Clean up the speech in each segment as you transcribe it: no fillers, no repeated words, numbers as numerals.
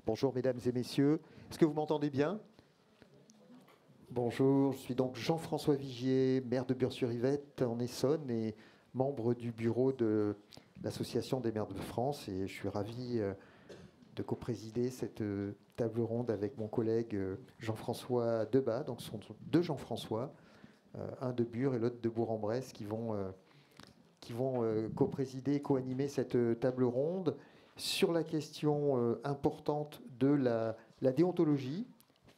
Bonjour mesdames et messieurs. Est-ce que vous m'entendez bien? Bonjour, je suis donc Jean-François Vigier, maire de Bures-sur-Yvette en Essonne et membre du bureau de l'Association des maires de France. Et je suis ravi de coprésider cette table ronde avec mon collègue Jean-François Debat. Donc ce sont deux Jean-François, un de Bure et l'autre de Bourg-en-Bresse qui vont coprésider, co-animer cette table ronde sur la question importante de la déontologie,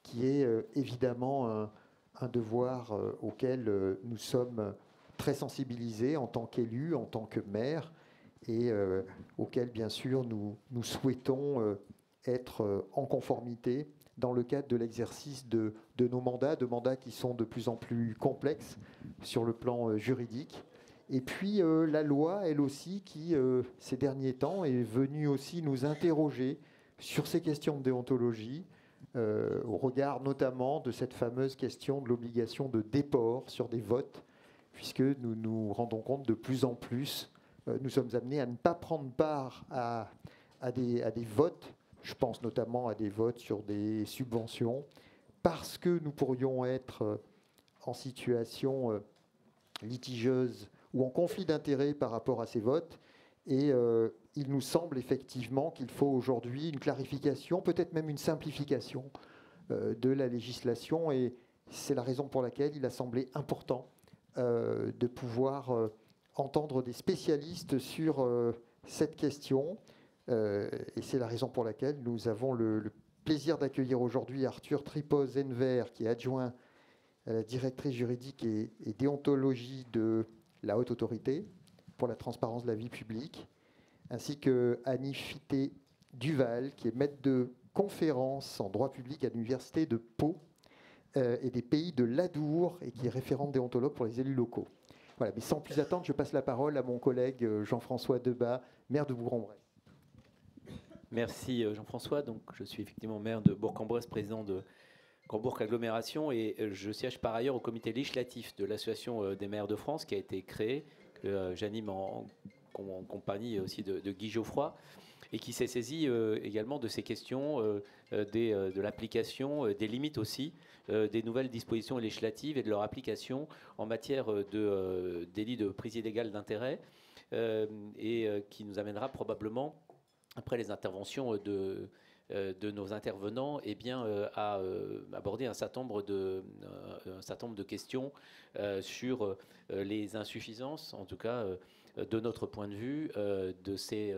qui est évidemment un devoir auquel nous sommes très sensibilisés en tant qu'élus, en tant que maires, et auquel, bien sûr, nous souhaitons être en conformité dans le cadre de l'exercice de nos mandats, de mandats qui sont de plus en plus complexes sur le plan juridique. Et puis la loi, elle aussi, qui, ces derniers temps, est venue aussi nous interroger sur ces questions de déontologie, au regard notamment de cette fameuse question de l'obligation de déport sur des votes, puisque nous nous rendons compte de plus en plus, nous sommes amenés à ne pas prendre part à des votes, je pense notamment à des votes sur des subventions, parce que nous pourrions être en situation litigieuse ou en conflit d'intérêts par rapport à ces votes. Et il nous semble effectivement qu'il faut aujourd'hui une clarification, peut-être même une simplification de la législation. Et c'est la raison pour laquelle il a semblé important de pouvoir entendre des spécialistes sur cette question. Et c'est la raison pour laquelle nous avons le plaisir d'accueillir aujourd'hui Arthur Tripos-Enver, qui est adjoint à la directrice juridique et déontologie de la Haute Autorité pour la transparence de la vie publique, ainsi que Annie Fité-Duval, qui est maître de conférence en droit public à l'Université de Pau et des Pays de l'Adour, et qui est référente déontologue pour les élus locaux. Voilà, mais sans plus attendre, je passe la parole à mon collègue Jean-François Debat, maire de Bourg-en-Bresse. Merci Jean-François. Donc, je suis effectivement maire de Bourg-en-Bresse, président de Grand Bourg Agglomération, et je siège par ailleurs au comité législatif de l'Association des maires de France, qui a été créée, que j'anime en compagnie aussi de Guy Geoffroy, et qui s'est saisi également de ces questions de l'application, des limites aussi, des nouvelles dispositions législatives et de leur application en matière de délit de prise illégale d'intérêt, et qui nous amènera probablement, après les interventions de nos intervenants, eh bien, à aborder un certain nombre de questions sur les insuffisances, en tout cas de notre point de vue, de ces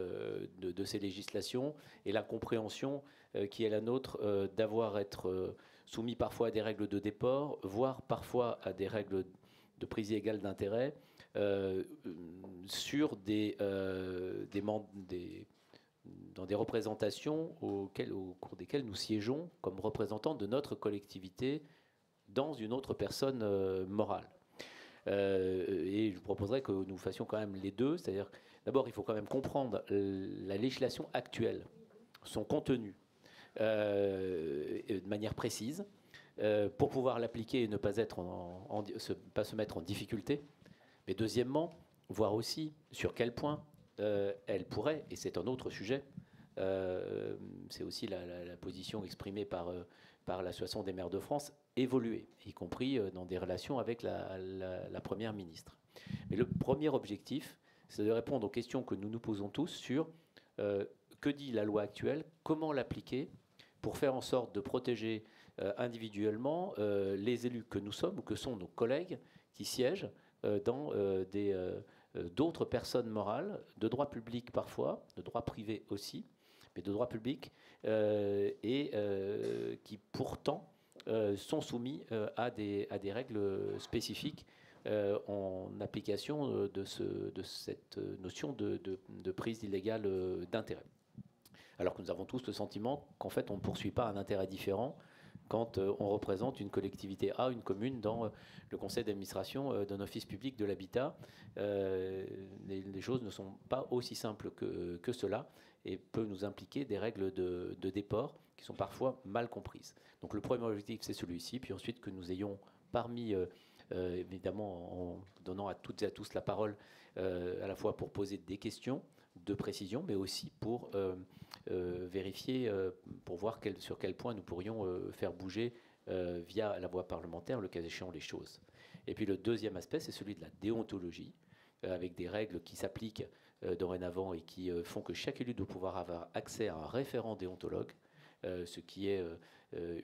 législations, et la compréhension qui est la nôtre d'avoir être soumis parfois à des règles de déport, voire parfois à des règles de prise illégale d'intérêt sur dans des représentations au cours desquelles nous siégeons comme représentants de notre collectivité dans une autre personne morale. Et je vous proposerais que nous fassions quand même les deux, c'est-à-dire d'abord il faut quand même comprendre la législation actuelle, son contenu de manière précise, pour pouvoir l'appliquer et ne pas pas se mettre en difficulté. Mais deuxièmement, voir aussi sur quel point elle pourrait, et c'est un autre sujet, c'est aussi la position exprimée par l'Association des maires de France, évoluer, y compris dans des relations avec la Première ministre. Mais le premier objectif, c'est de répondre aux questions que nous nous posons tous sur que dit la loi actuelle, comment l'appliquer pour faire en sorte de protéger individuellement les élus que nous sommes ou que sont nos collègues qui siègent dans d'autres personnes morales, de droit public parfois, de droit privé aussi, mais de droit public, et qui pourtant sont soumis à des règles spécifiques en application de cette notion de prise illégale d'intérêt. Alors que nous avons tous le sentiment qu'en fait on ne poursuit pas un intérêt différent quand on représente une collectivité A, une commune, dans le conseil d'administration d'un office public de l'habitat. Les choses ne sont pas aussi simples que cela et peuvent nous impliquer des règles de déport qui sont parfois mal comprises. Donc le premier objectif, c'est celui-ci, puis ensuite que nous ayons parmi, évidemment en donnant à toutes et à tous la parole, à la fois pour poser des questions, de précision, mais aussi pour vérifier, pour voir sur quel point nous pourrions faire bouger via la voie parlementaire, le cas échéant, les choses. Et puis le deuxième aspect, c'est celui de la déontologie, avec des règles qui s'appliquent dorénavant et qui font que chaque élu doit pouvoir avoir accès à un référent déontologue, ce qui est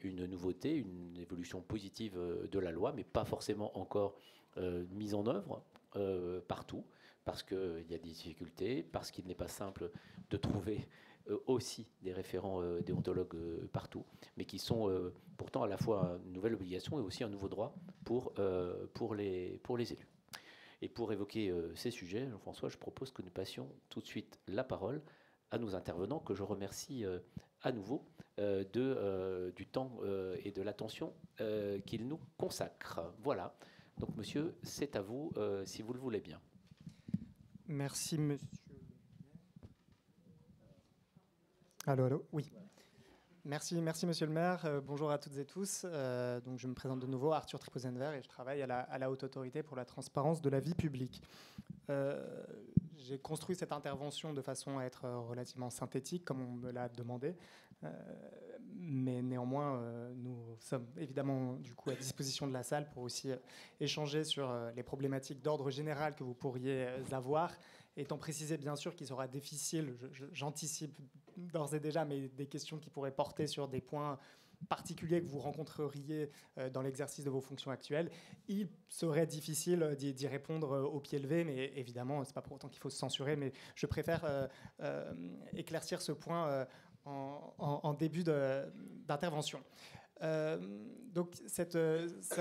une nouveauté, une évolution positive de la loi, mais pas forcément encore mise en œuvre partout, parce qu'il y a des difficultés, parce qu'il n'est pas simple de trouver aussi des référents déontologues partout, mais qui sont pourtant à la fois une nouvelle obligation et aussi un nouveau droit pour les élus. Et pour évoquer ces sujets, Jean-François, je propose que nous passions tout de suite la parole à nos intervenants, que je remercie à nouveau du temps et de l'attention qu'ils nous consacrent. Voilà. Donc, monsieur, c'est à vous, si vous le voulez bien. Merci, monsieur. Allô, oui. Merci, monsieur le maire. Bonjour à toutes et tous. Donc, je me présente de nouveau, Arthur Tripozenver, et je travaille à la Haute Autorité pour la transparence de la vie publique. J'ai construit cette intervention de façon à être relativement synthétique, comme on me l'a demandé. Mais néanmoins, nous sommes évidemment du coup à disposition de la salle pour aussi échanger sur les problématiques d'ordre général que vous pourriez avoir, étant précisé bien sûr qu'il sera difficile, j'anticipe d'ores et déjà, mais des questions qui pourraient porter sur des points particuliers que vous rencontreriez dans l'exercice de vos fonctions actuelles. Il serait difficile d'y répondre au pied levé, mais évidemment, ce n'est pas pour autant qu'il faut se censurer, mais je préfère éclaircir ce point en début d'intervention. Donc cette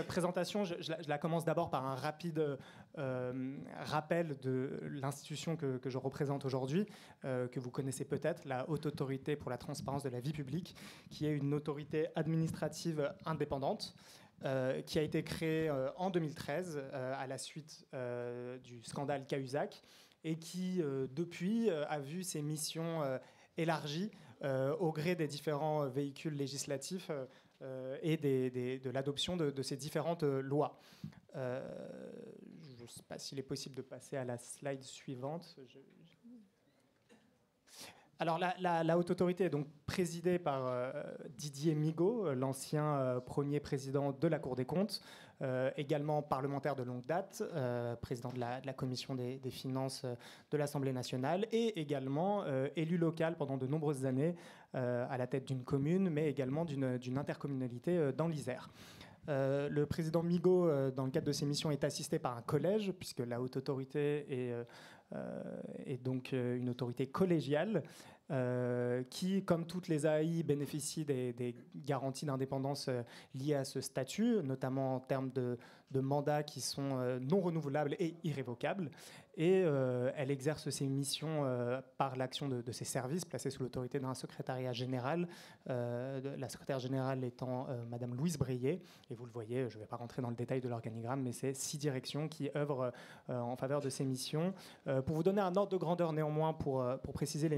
présentation, je la commence d'abord par un rapide rappel de l'institution que je représente aujourd'hui, que vous connaissez peut-être, la Haute Autorité pour la transparence de la vie publique, qui est une autorité administrative indépendante, qui a été créée en 2013 à la suite du scandale Cahuzac, et qui depuis a vu ses missions élargies au gré des différents véhicules législatifs et de l'adoption de ces différentes lois. Je ne sais pas s'il est possible de passer à la slide suivante. Alors la Haute Autorité est donc présidée par Didier Migaud, l'ancien premier président de la Cour des comptes, également parlementaire de longue date, président de la Commission des finances de l'Assemblée nationale, et également élu local pendant de nombreuses années à la tête d'une commune, mais également d'une intercommunalité dans l'Isère. Le président Migaud, dans le cadre de ses missions, est assisté par un collège, puisque la Haute Autorité est donc une autorité collégiale qui, comme toutes les AI, bénéficie des garanties d'indépendance liées à ce statut, notamment en termes de mandats qui sont non renouvelables et irrévocables. Et elle exerce ses missions par l'action de ses services, placés sous l'autorité d'un secrétariat général, la secrétaire générale étant Madame Louise Breillet. Et vous le voyez, je ne vais pas rentrer dans le détail de l'organigramme, mais c'est 6 directions qui œuvrent en faveur de ces missions. Pour vous donner un ordre de grandeur néanmoins, pour préciser,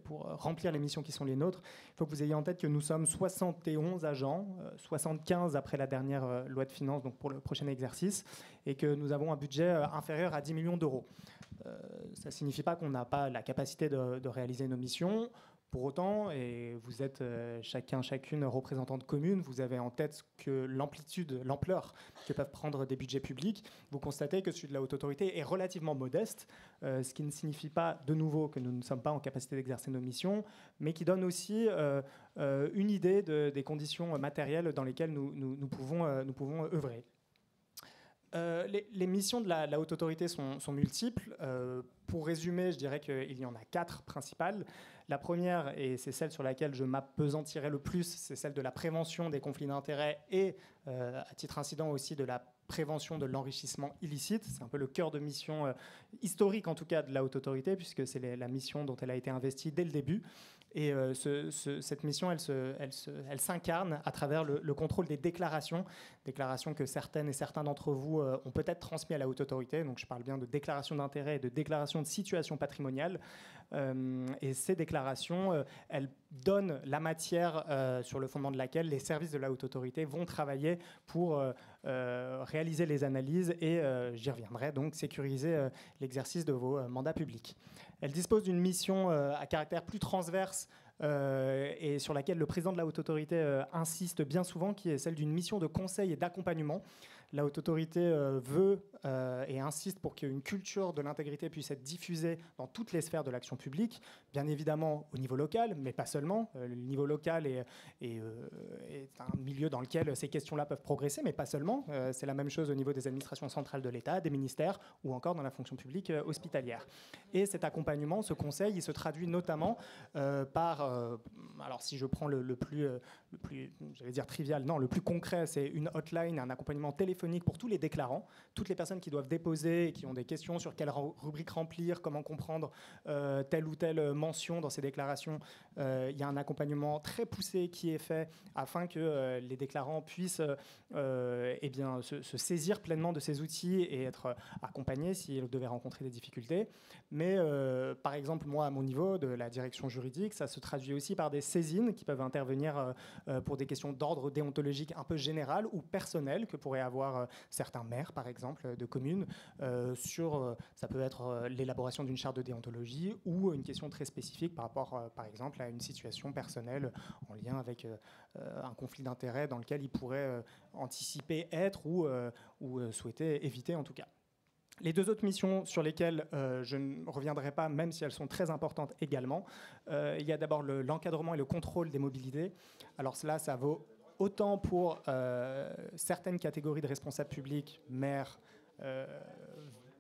pour remplir les missions qui sont les nôtres, il faut que vous ayez en tête que nous sommes 71 agents, 75 après la dernière loi de finances, donc pour le prochain exercice, et que nous avons un budget inférieur à 10 millions d'euros. Ça ne signifie pas qu'on n'a pas la capacité de réaliser nos missions. Pour autant, et vous êtes chacune représentant de commune, vous avez en tête que l'ampleur que peuvent prendre des budgets publics. Vous constatez que celui de la Haute Autorité est relativement modeste, ce qui ne signifie pas de nouveau que nous ne sommes pas en capacité d'exercer nos missions, mais qui donne aussi une idée des conditions matérielles dans lesquelles nous pouvons œuvrer. Les missions de la Haute Autorité sont multiples. Pour résumer, je dirais qu'il y en a 4 principales. La première, et c'est celle sur laquelle je m'appesantirai le plus, c'est celle de la prévention des conflits d'intérêts et, à titre incident aussi, de la prévention de l'enrichissement illicite. C'est un peu le cœur de mission historique, en tout cas, de la Haute Autorité, puisque c'est la mission dont elle a été investie dès le début. Et cette mission, elle s'incarne à travers le contrôle des déclarations que certaines et certains d'entre vous ont peut-être transmis à la Haute Autorité. Donc je parle bien de déclarations d'intérêt et de déclarations de situation patrimoniale. Et ces déclarations, elles donnent la matière sur le fondement de laquelle les services de la Haute Autorité vont travailler pour réaliser les analyses et, j'y reviendrai, donc sécuriser l'exercice de vos mandats publics. Elle dispose d'une mission à caractère plus transverse et sur laquelle le président de la Haute Autorité insiste bien souvent, qui est celle d'une mission de conseil et d'accompagnement. La Haute Autorité veut et insiste pour qu'une culture de l'intégrité puisse être diffusée dans toutes les sphères de l'action publique, bien évidemment au niveau local, mais pas seulement. Le niveau local est un milieu dans lequel ces questions-là peuvent progresser, mais pas seulement. C'est la même chose au niveau des administrations centrales de l'État, des ministères ou encore dans la fonction publique hospitalière. Et cet accompagnement, ce conseil, il se traduit notamment par, alors si je prends le plus j'allais dire trivial, non, le plus concret, c'est une hotline, un accompagnement téléphonique pour tous les déclarants, toutes les personnes qui doivent déposer et qui ont des questions sur quelle rubrique remplir, comment comprendre telle ou telle mention dans ces déclarations. Il y a un accompagnement très poussé qui est fait afin que les déclarants puissent se saisir pleinement de ces outils et être accompagnés s'ils devaient rencontrer des difficultés. Mais par exemple, moi, à mon niveau de la direction juridique, ça se traduit aussi par des saisines qui peuvent intervenir pour des questions d'ordre déontologique un peu général ou personnel que pourraient avoir certains maires, par exemple, de communes, ça peut être l'élaboration d'une charte de déontologie ou une question très spécifique par rapport, par exemple, à une situation personnelle en lien avec un conflit d'intérêts dans lequel ils pourraient anticiper être ou souhaiter éviter en tout cas. Les deux autres missions sur lesquelles je ne reviendrai pas, même si elles sont très importantes également, il y a d'abord l'encadrement et le contrôle des mobilités. Alors cela, ça vaut autant pour certaines catégories de responsables publics, maires,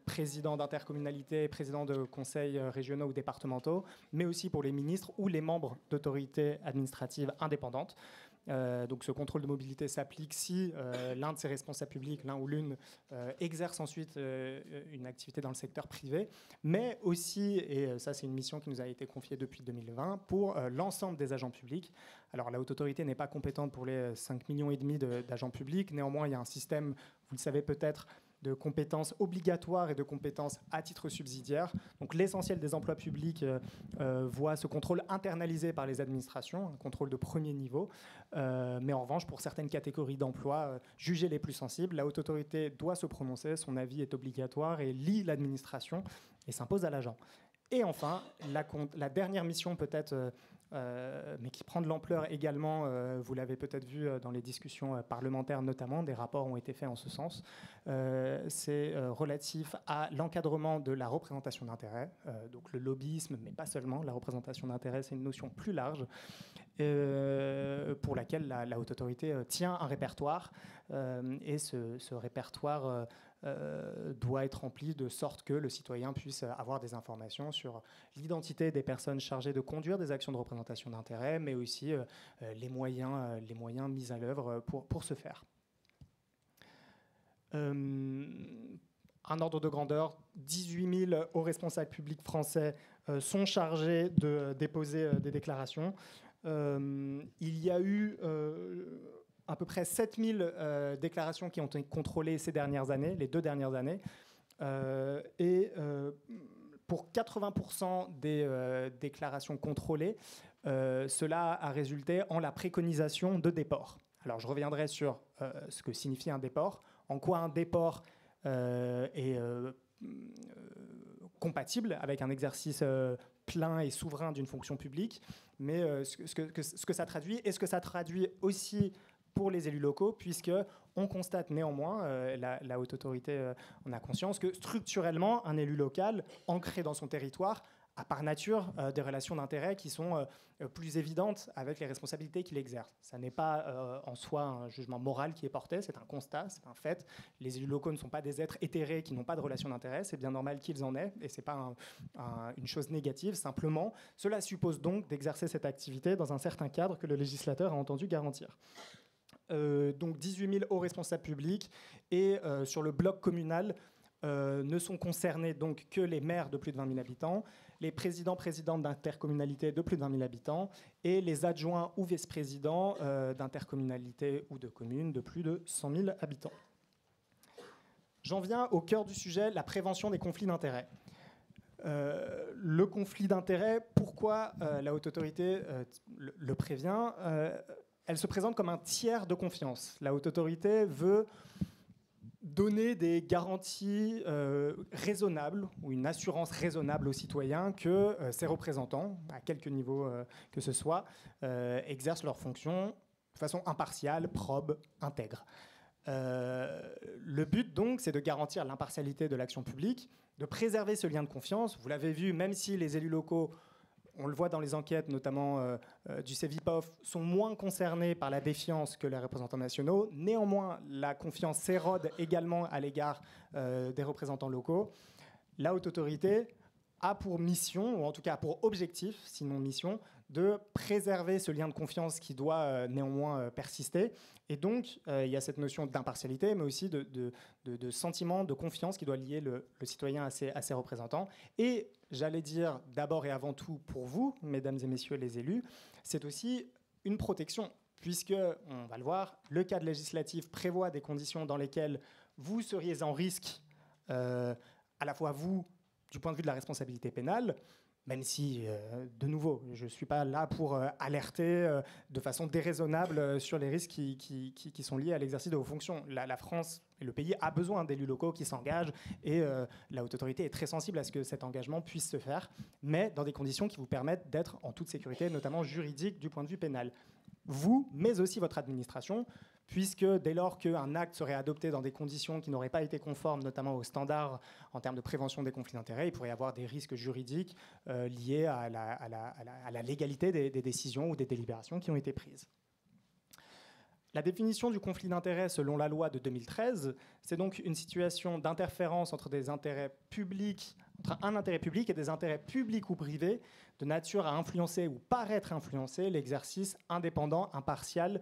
présidents d'intercommunalités, présidents de conseils régionaux ou départementaux, mais aussi pour les ministres ou les membres d'autorités administratives indépendantes. Donc ce contrôle de mobilité s'applique si l'un de ces responsables publics, l'un ou l'une, exerce ensuite une activité dans le secteur privé, mais aussi, et ça c'est une mission qui nous a été confiée depuis 2020, pour l'ensemble des agents publics. Alors la Haute Autorité n'est pas compétente pour les 5,5 millions d'agents publics, néanmoins il y a un système, vous le savez peut-être, de compétences obligatoires et de compétences à titre subsidiaire. Donc l'essentiel des emplois publics voit ce contrôle internalisé par les administrations, un contrôle de premier niveau. Mais en revanche, pour certaines catégories d'emplois jugées les plus sensibles, la Haute Autorité doit se prononcer, son avis est obligatoire et lie l'administration et s'impose à l'agent. Et enfin, la dernière mission peut-être, mais qui prend de l'ampleur également, vous l'avez peut-être vu dans les discussions parlementaires notamment, des rapports ont été faits en ce sens, c'est relatif à l'encadrement de la représentation d'intérêts, donc le lobbyisme, mais pas seulement, la représentation d'intérêts, c'est une notion plus large, pour laquelle la Haute Autorité tient un répertoire, et ce répertoire doit être rempli de sorte que le citoyen puisse avoir des informations sur l'identité des personnes chargées de conduire des actions de représentation d'intérêt, mais aussi les moyens mis à l'œuvre pour ce faire. Un ordre de grandeur, 18 000 hauts responsables publics français sont chargés de déposer des déclarations. Il y a eu à peu près 7000 déclarations qui ont été contrôlées ces dernières années, les 2 dernières années. Pour 80% des déclarations contrôlées, cela a résulté en la préconisation de déport. Alors je reviendrai sur ce que signifie un déport, en quoi un déport est compatible avec un exercice plein et souverain d'une fonction publique, mais ce que ça traduit, et ce que ça traduit aussi pour les élus locaux, puisqu'on constate néanmoins, la Haute Autorité en a conscience, que structurellement, un élu local, ancré dans son territoire, a par nature des relations d'intérêt qui sont plus évidentes avec les responsabilités qu'il exerce. Ça n'est pas en soi un jugement moral qui est porté, c'est un constat, c'est un fait. Les élus locaux ne sont pas des êtres éthérés qui n'ont pas de relations d'intérêt, c'est bien normal qu'ils en aient, et ce n'est pas une chose négative, simplement. Cela suppose donc d'exercer cette activité dans un certain cadre que le législateur a entendu garantir. Donc 18 000 hauts responsables publics, et sur le bloc communal, ne sont concernés donc que les maires de plus de 20 000 habitants, les présidents-présidentes d'intercommunalités de plus de 20 000 habitants et les adjoints ou vice-présidents d'intercommunalités ou de communes de plus de 100 000 habitants. J'en viens au cœur du sujet, la prévention des conflits d'intérêts. Le conflit d'intérêts, pourquoi la Haute Autorité le prévient ? Elle se présente comme un tiers de confiance. La Haute Autorité veut donner des garanties raisonnables ou une assurance raisonnable aux citoyens que ces représentants, à quelque niveau que ce soit, exercent leurs fonctions de façon impartiale, probe, intègre. Le but, donc, c'est de garantir l'impartialité de l'action publique, de préserver ce lien de confiance. Vous l'avez vu, même si les élus locaux, on le voit dans les enquêtes, notamment du CEVIPOF, sont moins concernés par la défiance que les représentants nationaux. Néanmoins, la confiance s'érode également à l'égard des représentants locaux. La haute autorité a pour mission, ou en tout cas pour objectif, sinon mission, de préserver ce lien de confiance qui doit néanmoins persister. Et donc, il y a cette notion d'impartialité, mais aussi de sentiment de confiance qui doit lier le citoyen à ses représentants. Et j'allais dire d'abord et avant tout pour vous, mesdames et messieurs les élus, c'est aussi une protection, puisque, on va le voir, le cadre législatif prévoit des conditions dans lesquelles vous seriez en risque, à la fois vous, du point de vue de la responsabilité pénale, même si, de nouveau, je ne suis pas là pour alerter de façon déraisonnable sur les risques qui sont liés à l'exercice de vos fonctions. La France et le pays a besoin d'élus locaux qui s'engagent et la haute autorité est très sensible à ce que cet engagement puisse se faire, mais dans des conditions qui vous permettent d'être en toute sécurité, notamment juridique du point de vue pénal. Vous, mais aussi votre administration, puisque dès lors qu'un acte serait adopté dans des conditions qui n'auraient pas été conformes, notamment aux standards en termes de prévention des conflits d'intérêts, il pourrait y avoir des risques juridiques liés à la légalité des décisions ou des délibérations qui ont été prises. La définition du conflit d'intérêts selon la loi de 2013, c'est donc une situation d'interférence entre des intérêts publics, entre un intérêt public et des intérêts publics ou privés, de nature à influencer ou paraître influencer l'exercice indépendant, impartial,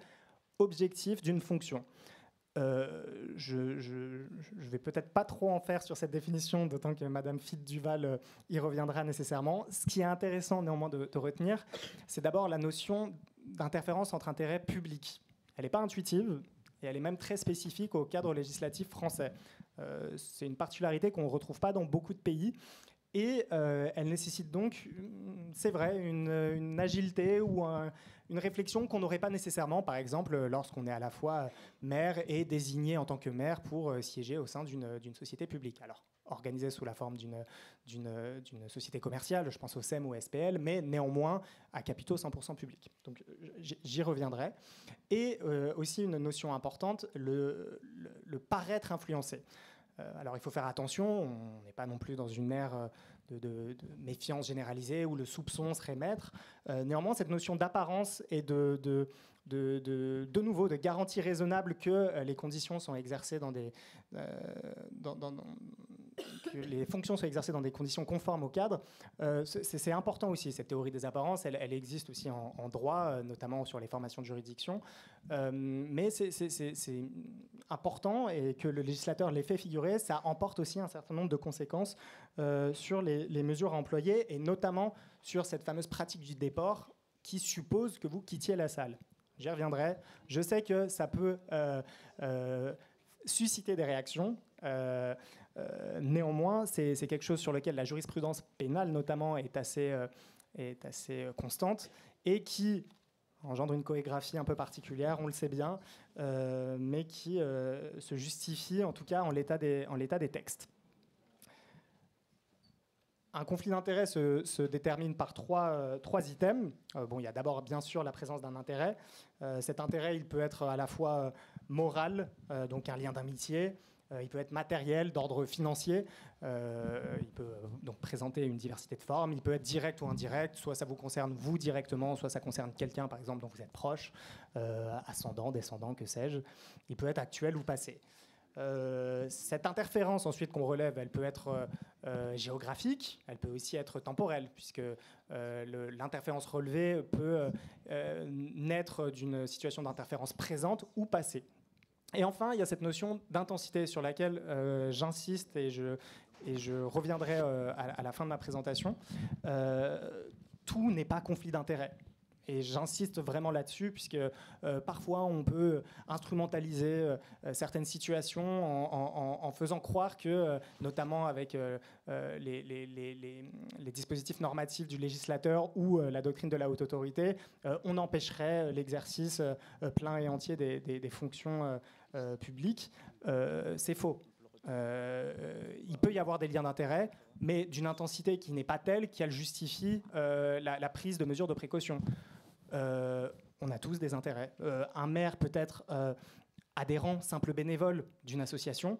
objectif d'une fonction. Je vais peut-être pas trop en faire sur cette définition, d'autant que Madame Fitt-Duval y reviendra nécessairement. Ce qui est intéressant néanmoins de retenir, c'est d'abord la notion d'interférence entre intérêts publics. Elle n'est pas intuitive et elle est même très spécifique au cadre législatif français. C'est une particularité qu'on ne retrouve pas dans beaucoup de pays. Et elle nécessite donc, c'est vrai, une agilité ou une réflexion qu'on n'aurait pas nécessairement, par exemple, lorsqu'on est à la fois maire et désigné en tant que maire pour siéger au sein d'une société publique. Alors, organisée sous la forme d'une société commerciale, je pense au SEM ou au SPL, mais néanmoins à capitaux 100% publics. Donc, j'y reviendrai. Et aussi une notion importante, le paraître influencé. Alors il faut faire attention, on n'est pas non plus dans une ère de méfiance généralisée où le soupçon serait maître. Néanmoins, cette notion d'apparence et de nouveau de garantie raisonnable que les conditions sont exercées que les fonctions soient exercées dans des conditions conformes au cadre, c'est important aussi. Cette théorie des apparences, elle existe aussi en droit, notamment sur les formations de juridiction. Mais c'est important et que le législateur l'ait fait figurer, ça emporte aussi un certain nombre de conséquences sur les mesures à employer et notamment sur cette fameuse pratique du déport qui suppose que vous quittiez la salle. J'y reviendrai. Je sais que ça peut susciter des réactions. Néanmoins, c'est quelque chose sur lequel la jurisprudence pénale, notamment, est assez constante et qui engendre une chorégraphie un peu particulière, on le sait bien, mais qui se justifie, en tout cas, en l'état des textes. Un conflit d'intérêts se détermine par trois items. Il y a d'abord, bien sûr, la présence d'un intérêt. Cet intérêt, il peut être à la fois moral, donc un lien d'amitié. Il peut être matériel, d'ordre financier. Il peut donc présenter une diversité de formes. Il peut être direct ou indirect. Soit ça vous concerne vous directement, soit ça concerne quelqu'un, par exemple, dont vous êtes proche, ascendant, descendant, que sais-je. Il peut être actuel ou passé. Cette interférence ensuite qu'on relève, elle peut être géographique, elle peut aussi être temporelle, puisque l'interférence relevée peut naître d'une situation d'interférence présente ou passée. Et enfin, il y a cette notion d'intensité sur laquelle j'insiste et je reviendrai à la fin de ma présentation. Tout n'est pas conflit d'intérêts. Et j'insiste vraiment là-dessus, puisque parfois on peut instrumentaliser certaines situations en faisant croire que, notamment avec les dispositifs normatifs du législateur ou la doctrine de la haute autorité, on empêcherait l'exercice plein et entier des fonctions publiques. C'est faux. Il peut y avoir des liens d'intérêt, mais d'une intensité qui n'est pas telle qu'elle justifie la prise de mesures de précaution. On a tous des intérêts. Un maire peut être adhérent, simple bénévole d'une association.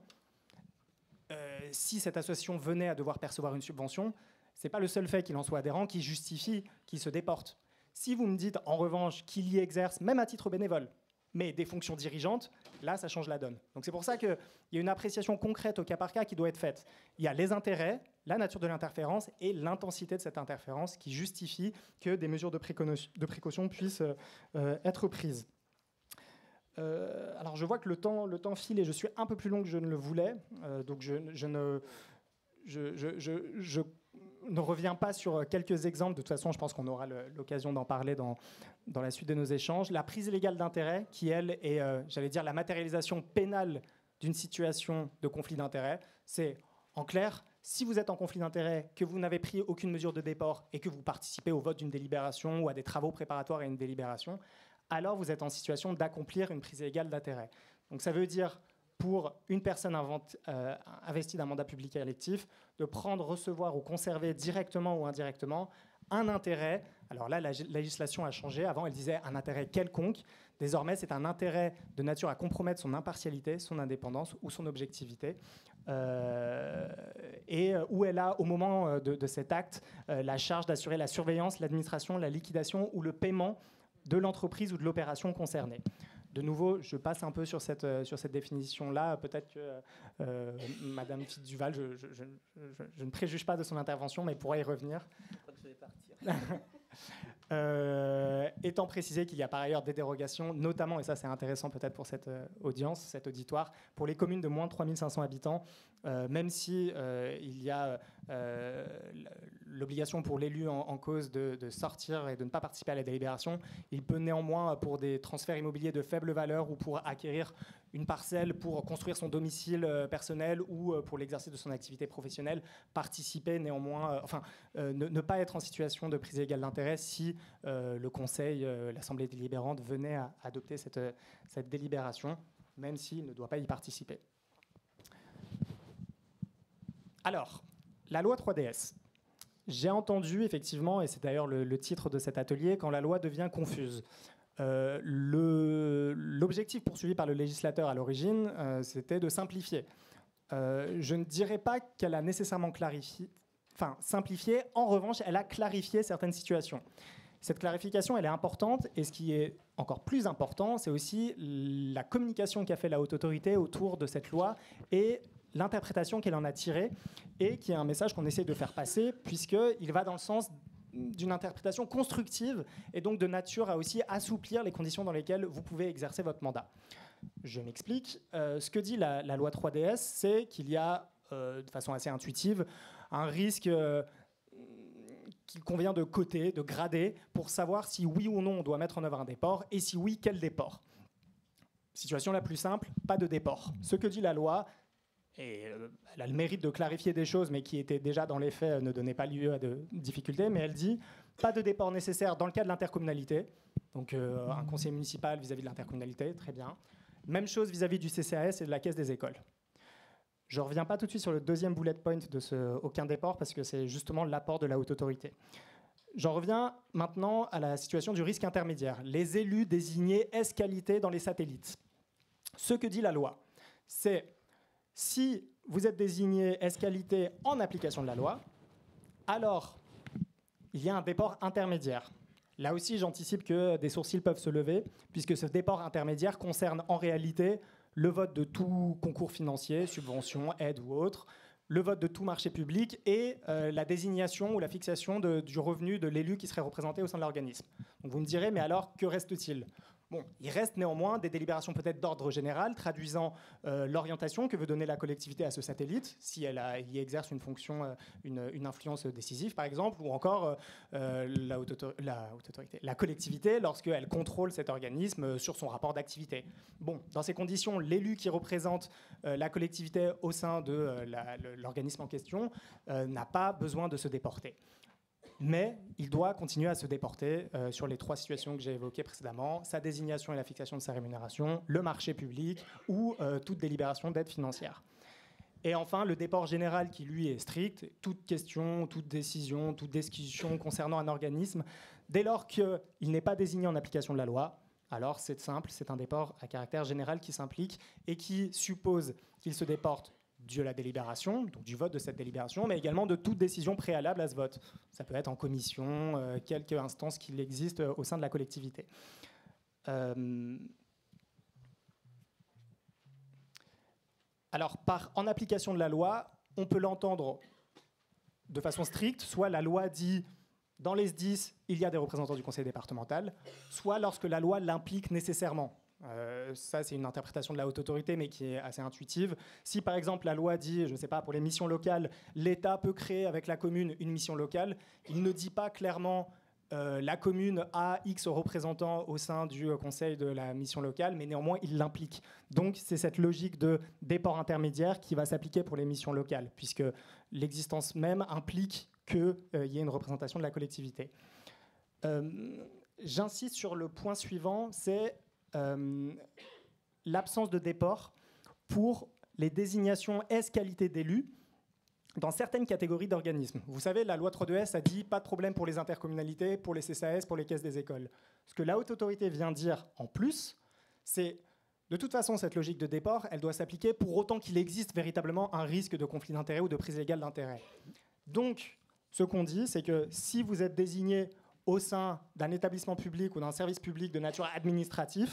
Si cette association venait à devoir percevoir une subvention, ce n'est pas le seul fait qu'il en soit adhérent qui justifie qu'il se déporte. Si vous me dites en revanche qu'il y exerce, même à titre bénévole, mais des fonctions dirigeantes, là, ça change la donne. Donc c'est pour ça qu'il y a une appréciation concrète au cas par cas qui doit être faite. Il y a les intérêts, la nature de l'interférence et l'intensité de cette interférence qui justifie que des mesures de précaution puissent être prises. Alors je vois que le temps file et je suis un peu plus long que je ne le voulais, donc je ne reviens pas sur quelques exemples. De toute façon, je pense qu'on aura l'occasion d'en parler dans la suite de nos échanges. La prise illégale d'intérêt, qui, elle, est, j'allais dire, la matérialisation pénale d'une situation de conflit d'intérêt. C'est, en clair, si vous êtes en conflit d'intérêt, que vous n'avez pris aucune mesure de déport et que vous participez au vote d'une délibération ou à des travaux préparatoires à une délibération, alors vous êtes en situation d'accomplir une prise illégale d'intérêt. Donc ça veut dire, pour une personne investie d'un mandat public électif, de prendre, recevoir ou conserver directement ou indirectement un intérêt. Alors là, la législation a changé. Avant, elle disait un intérêt quelconque. Désormais, c'est un intérêt de nature à compromettre son impartialité, son indépendance ou son objectivité. Et où elle a, au moment de cet acte, la charge d'assurer la surveillance, l'administration, la liquidation ou le paiement de l'entreprise ou de l'opération concernée. De nouveau, je passe un peu sur cette définition-là. Peut-être que Madame Fitzduval, je ne préjuge pas de son intervention, mais elle pourra y revenir. Je crois que je vais partir. Étant précisé qu'il y a par ailleurs des dérogations, notamment, et ça c'est intéressant peut-être pour cette audience, cet auditoire, pour les communes de moins de 3500 habitants, même si il y a l'obligation pour l'élu en cause de sortir et de ne pas participer à la délibération, il peut néanmoins, pour des transferts immobiliers de faible valeur ou pour acquérir une parcelle pour construire son domicile personnel ou pour l'exercice de son activité professionnelle, participer néanmoins, ne pas être en situation de prise illégale d'intérêt si le Conseil, l'Assemblée délibérante venait à adopter cette délibération, même s'il ne doit pas y participer. Alors, la loi 3DS. J'ai entendu effectivement, et c'est d'ailleurs le titre de cet atelier, quand la loi devient confuse. L'objectif poursuivi par le législateur à l'origine, c'était de simplifier. Je ne dirais pas qu'elle a nécessairement simplifié. En revanche, elle a clarifié certaines situations. Cette clarification, elle est importante, et ce qui est encore plus important, c'est aussi la communication qu'a fait la haute autorité autour de cette loi et l'interprétation qu'elle en a tirée, et qui est un message qu'on essaie de faire passer, puisqu'il va dans le sens d'une interprétation constructive et donc de nature à aussi assouplir les conditions dans lesquelles vous pouvez exercer votre mandat. Je m'explique. Ce que dit la loi 3DS, c'est qu'il y a, de façon assez intuitive, un risque qu'il convient de coter, de grader, pour savoir si oui ou non on doit mettre en œuvre un déport, et si oui, quel déport. Situation la plus simple, pas de déport. Ce que dit la loi, et elle a le mérite de clarifier des choses, mais qui étaient déjà dans les faits, ne donnaient pas lieu à de difficultés, mais elle dit pas de déport nécessaire dans le cas de l'intercommunalité, donc un conseiller municipal vis-à-vis de l'intercommunalité, très bien. Même chose vis-à-vis du CCAS et de la caisse des écoles. Je ne reviens pas tout de suite sur le deuxième bullet point de ce aucun déport, parce que c'est justement l'apport de la haute autorité. J'en reviens maintenant à la situation du risque intermédiaire. Les élus désignés ès-qualité dans les satellites. Ce que dit la loi, c'est si vous êtes désigné ès-qualité en application de la loi, alors il y a un déport intermédiaire. Là aussi, j'anticipe que des sourcils peuvent se lever, puisque ce déport intermédiaire concerne en réalité le vote de tout concours financier, subvention, aide ou autre, le vote de tout marché public et la désignation ou la fixation du revenu de l'élu qui serait représenté au sein de l'organisme. Donc vous me direz, mais alors, que reste-t-il ? Bon, il reste néanmoins des délibérations peut-être d'ordre général, traduisant l'orientation que veut donner la collectivité à ce satellite, si elle y exerce une fonction, une influence décisive, par exemple, ou encore la collectivité lorsqu'elle contrôle cet organisme sur son rapport d'activité. Bon, dans ces conditions, l'élu qui représente la collectivité au sein de l'organisme en question n'a pas besoin de se déporter. Mais il doit continuer à se déporter sur les 3 situations que j'ai évoquées précédemment, sa désignation et la fixation de sa rémunération, le marché public ou toute délibération d'aide financière. Et enfin, le déport général qui, lui, est strict, toute question, toute décision, toute discussion concernant un organisme, dès lors qu'il n'est pas désigné en application de la loi, alors c'est simple, c'est un déport à caractère général qui s'implique et qui suppose qu'il se déporte de la délibération, donc du vote de cette délibération, mais également de toute décision préalable à ce vote. Ça peut être en commission, quelques instances qu'il existe au sein de la collectivité. Alors, en application de la loi, on peut l'entendre de façon stricte, soit la loi dit dans les SDIS, il y a des représentants du conseil départemental, soit lorsque la loi l'implique nécessairement. Ça, c'est une interprétation de la haute autorité, mais qui est assez intuitive. Si, par exemple, la loi dit, je ne sais pas, pour les missions locales, l'État peut créer avec la commune une mission locale, il ne dit pas clairement la commune a X représentants au sein du conseil de la mission locale, mais néanmoins, il l'implique. Donc, c'est cette logique de déport intermédiaire qui va s'appliquer pour les missions locales, puisque l'existence même implique qu'il y ait une représentation de la collectivité. J'insiste sur le point suivant, c'est l'absence de déport pour les désignations S-qualité d'élus dans certaines catégories d'organismes. Vous savez, la loi 3.2S a dit pas de problème pour les intercommunalités, pour les CCAS, pour les caisses des écoles. Ce que la haute autorité vient dire en plus, c'est de toute façon, cette logique de déport, elle doit s'appliquer pour autant qu'il existe véritablement un risque de conflit d'intérêt ou de prise illégale d'intérêt. Donc, ce qu'on dit, c'est que si vous êtes désigné au sein d'un établissement public ou d'un service public de nature administrative,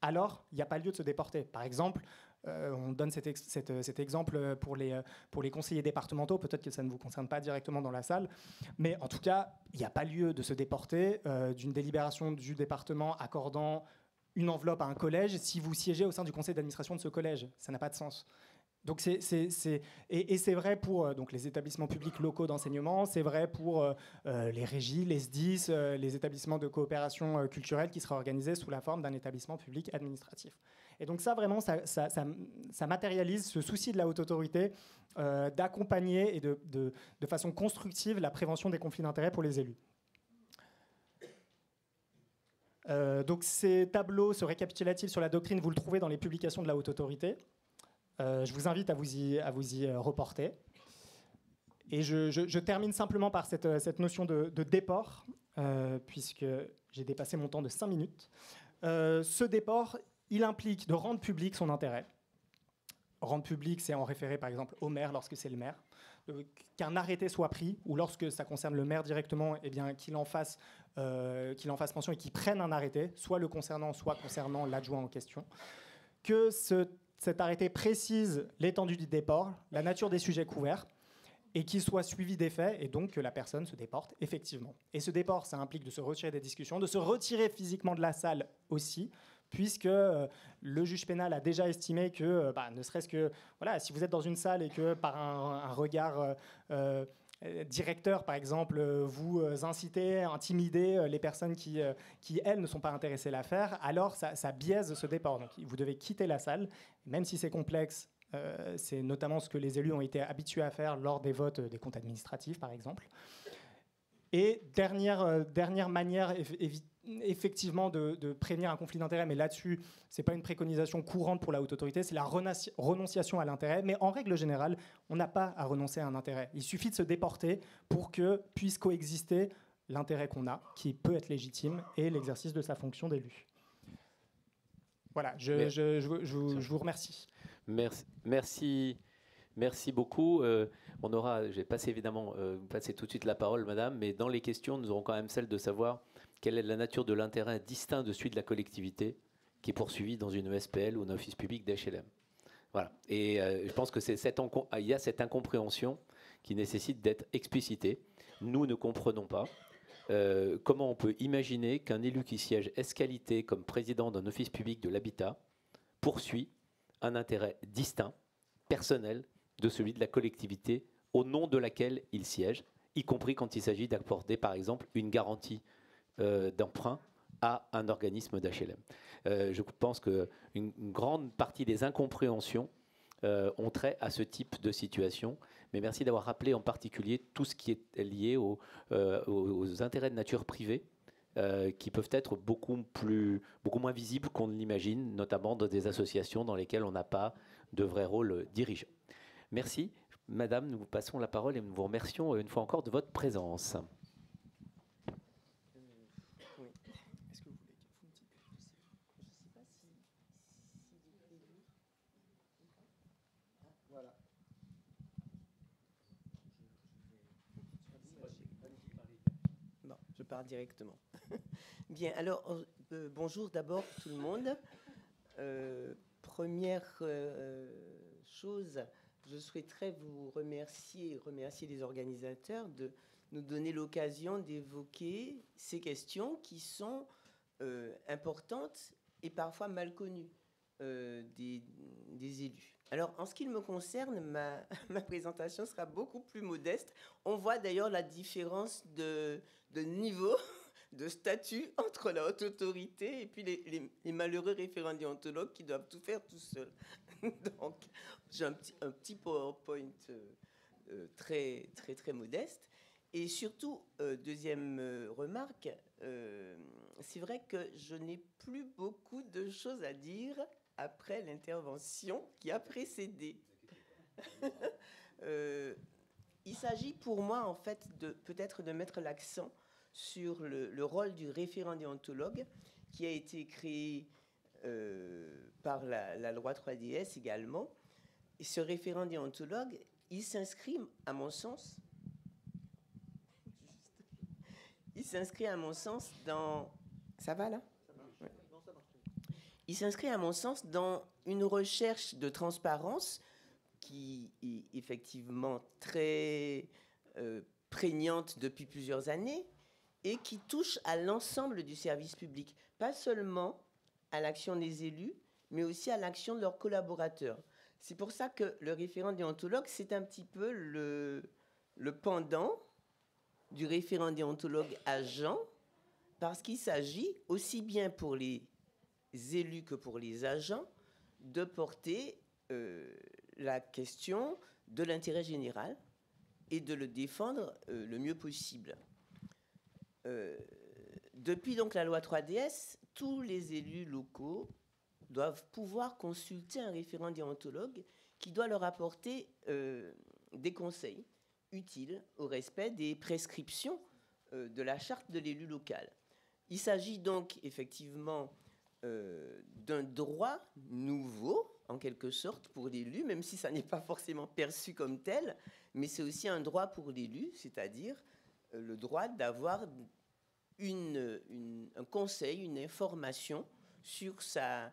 alors il n'y a pas lieu de se déporter. Par exemple, on donne cet exemple pour les conseillers départementaux, peut-être que ça ne vous concerne pas directement dans la salle, mais en tout cas, il n'y a pas lieu de se déporter d'une délibération du département accordant une enveloppe à un collège si vous siégez au sein du conseil d'administration de ce collège. Ça n'a pas de sens. Donc c'est vrai pour donc les établissements publics locaux d'enseignement, c'est vrai pour les régies, les SDIS, les établissements de coopération culturelle qui seraient organisés sous la forme d'un établissement public administratif. Et donc ça, vraiment, ça matérialise ce souci de la haute autorité d'accompagner et de façon constructive la prévention des conflits d'intérêts pour les élus. Donc ces tableaux, ce récapitulatif sur la doctrine, vous le trouvez dans les publications de la haute autorité. Je vous invite à vous y reporter. Et je termine simplement par cette notion de déport, puisque j'ai dépassé mon temps de 5 minutes. Ce déport, il implique de rendre public son intérêt. Rendre public, c'est en référer par exemple au maire lorsque c'est le maire. Qu'un arrêté soit pris, ou lorsque ça concerne le maire directement, eh bien, qu'il en fasse mention et qu'il prenne un arrêté, soit le concernant, soit concernant l'adjoint en question. Que cet arrêté précise l'étendue du déport, la nature des sujets couverts, et qu'il soit suivi des faits, et donc que la personne se déporte effectivement. Et ce déport, ça implique de se retirer des discussions, de se retirer physiquement de la salle aussi, puisque le juge pénal a déjà estimé que, ne serait-ce que, voilà, si vous êtes dans une salle et que par un regard directeur, par exemple, vous incitez, intimidez les personnes qui, elles, ne sont pas intéressées à l'affaire, alors ça biaise ce déport. Donc, vous devez quitter la salle, même si c'est complexe. C'est notamment ce que les élus ont été habitués à faire lors des votes des comptes administratifs, par exemple. Et dernière manière, effectivement, de prévenir un conflit d'intérêts, mais là-dessus, ce n'est pas une préconisation courante pour la haute autorité, c'est la renonciation à l'intérêt. Mais en règle générale, on n'a pas à renoncer à un intérêt. Il suffit de se déporter pour que puisse coexister l'intérêt qu'on a, qui peut être légitime, et l'exercice de sa fonction d'élu. Voilà, je vous remercie. Merci beaucoup. Je vais passer évidemment, vous passez tout de suite la parole, madame, mais dans les questions, nous aurons quand même celle de savoir quelle est la nature de l'intérêt distinct de celui de la collectivité qui est poursuivi dans une ESPL ou un office public d'HLM. Voilà. Et je pense que il y a cette incompréhension qui nécessite d'être explicitée. Nous ne comprenons pas comment on peut imaginer qu'un élu qui siège ès-qualité comme président d'un office public de l'habitat poursuit un intérêt distinct, personnel, de celui de la collectivité au nom de laquelle il siège, y compris quand il s'agit d'accorder, par exemple, une garantie d'emprunt à un organisme d'HLM. Je pense qu'une grande partie des incompréhensions ont trait à ce type de situation. Mais merci d'avoir rappelé en particulier tout ce qui est lié aux intérêts de nature privée, qui peuvent être beaucoup moins visibles qu'on ne l'imagine, notamment dans des associations dans lesquelles on n'a pas de vrai rôle dirigeant. Merci. Madame, nous vous passons la parole et nous vous remercions une fois encore de votre présence. Bon, je pars directement. Bien, alors, bonjour d'abord tout le monde. Première chose, je souhaiterais vous remercier les organisateurs de nous donner l'occasion d'évoquer ces questions qui sont importantes et parfois mal connues des élus. Alors, en ce qui me concerne, ma présentation sera beaucoup plus modeste. On voit d'ailleurs la différence de niveau, de statut entre la haute autorité et puis les malheureux référents déontologues qui doivent tout faire tout seuls. Donc, j'ai un petit PowerPoint très, très, très modeste. Et surtout, deuxième remarque, c'est vrai que je n'ai plus beaucoup de choses à dire après l'intervention qui a précédé. Il s'agit pour moi, en fait, peut-être de mettre l'accent sur le rôle du référent déontologue qui a été créé par la loi 3DS également. Et ce référent déontologue, il s'inscrit, à mon sens, dans... Ça va, là ? Ouais. Il s'inscrit, à mon sens, dans une recherche de transparence qui est effectivement très prégnante depuis plusieurs années et qui touche à l'ensemble du service public, pas seulement à l'action des élus, mais aussi à l'action de leurs collaborateurs. C'est pour ça que le référent déontologue, c'est un petit peu le pendant du référent déontologue agent, parce qu'il s'agit, aussi bien pour les élus que pour les agents, de porter la question de l'intérêt général et de le défendre le mieux possible. Depuis donc la loi 3DS, tous les élus locaux doivent pouvoir consulter un référent déontologue qui doit leur apporter des conseils utiles au respect des prescriptions de la charte de l'élu local. Il s'agit donc effectivement d'un droit nouveau, en quelque sorte, pour l'élu, même si ça n'est pas forcément perçu comme tel, mais c'est aussi un droit pour l'élu, c'est-à-dire le droit d'avoir un conseil, une information sur son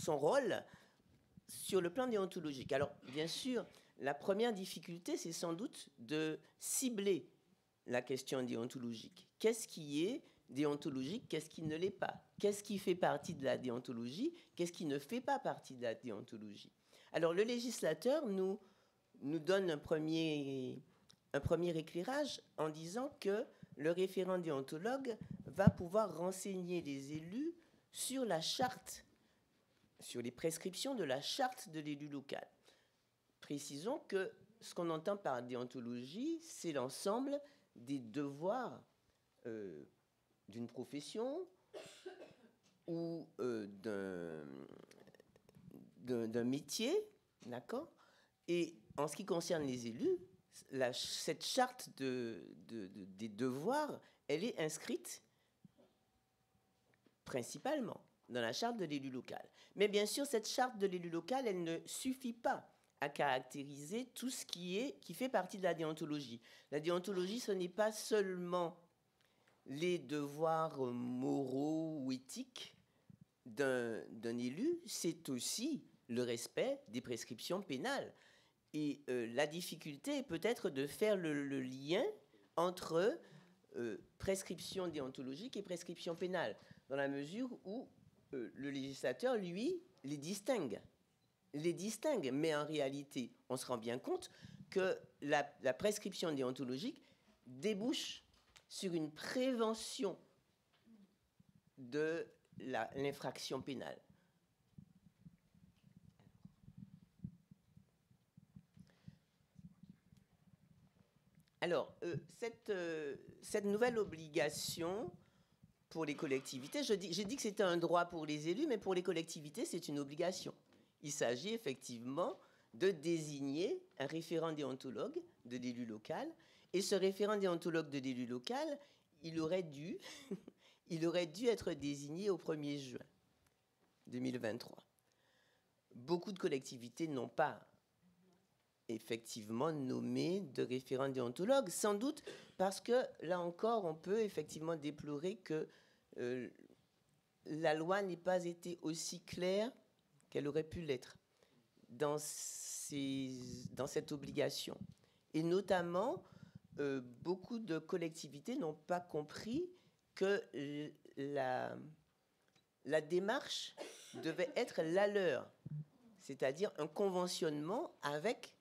rôle sur le plan déontologique. Alors, bien sûr, la première difficulté, c'est sans doute de cibler la question déontologique. Qu'est-ce qui est déontologique, qu'est-ce qui ne l'est pas? Qu'est-ce qui fait partie de la déontologie, qu'est-ce qui ne fait pas partie de la déontologie? Alors, le législateur nous donne un premier éclairage en disant que le référent déontologue va pouvoir renseigner les élus sur la charte, sur les prescriptions de la charte de l'élu local. Précisons que ce qu'on entend par déontologie, c'est l'ensemble des devoirs d'une profession ou d'un métier, d'accord? Et en ce qui concerne les élus, cette charte des devoirs, elle est inscrite principalement dans la charte de l'élu local. Mais bien sûr, cette charte de l'élu local, elle ne suffit pas à caractériser tout ce qui fait partie de la déontologie. La déontologie, ce n'est pas seulement les devoirs moraux ou éthiques d'un élu, c'est aussi le respect des prescriptions pénales. Et la difficulté est peut-être de faire le lien entre prescription déontologique et prescription pénale, dans la mesure où le législateur, lui, les distingue. Mais en réalité, on se rend bien compte que la prescription déontologique débouche sur une prévention de l'infraction pénale. Alors, cette nouvelle obligation pour les collectivités, j'ai dit que c'était un droit pour les élus, mais pour les collectivités, c'est une obligation. Il s'agit effectivement de désigner un référent déontologue de l'élu local, et ce référent déontologue de l'élu local, il aurait dû être désigné au 1er juin 2023. Beaucoup de collectivités n'ont pas effectivement nommé de référent déontologue, sans doute parce que, là encore, on peut effectivement déplorer que la loi n'ait pas été aussi claire qu'elle aurait pu l'être dans cette obligation. Et notamment, beaucoup de collectivités n'ont pas compris que la démarche devait être la leur, c'est-à-dire un conventionnement avec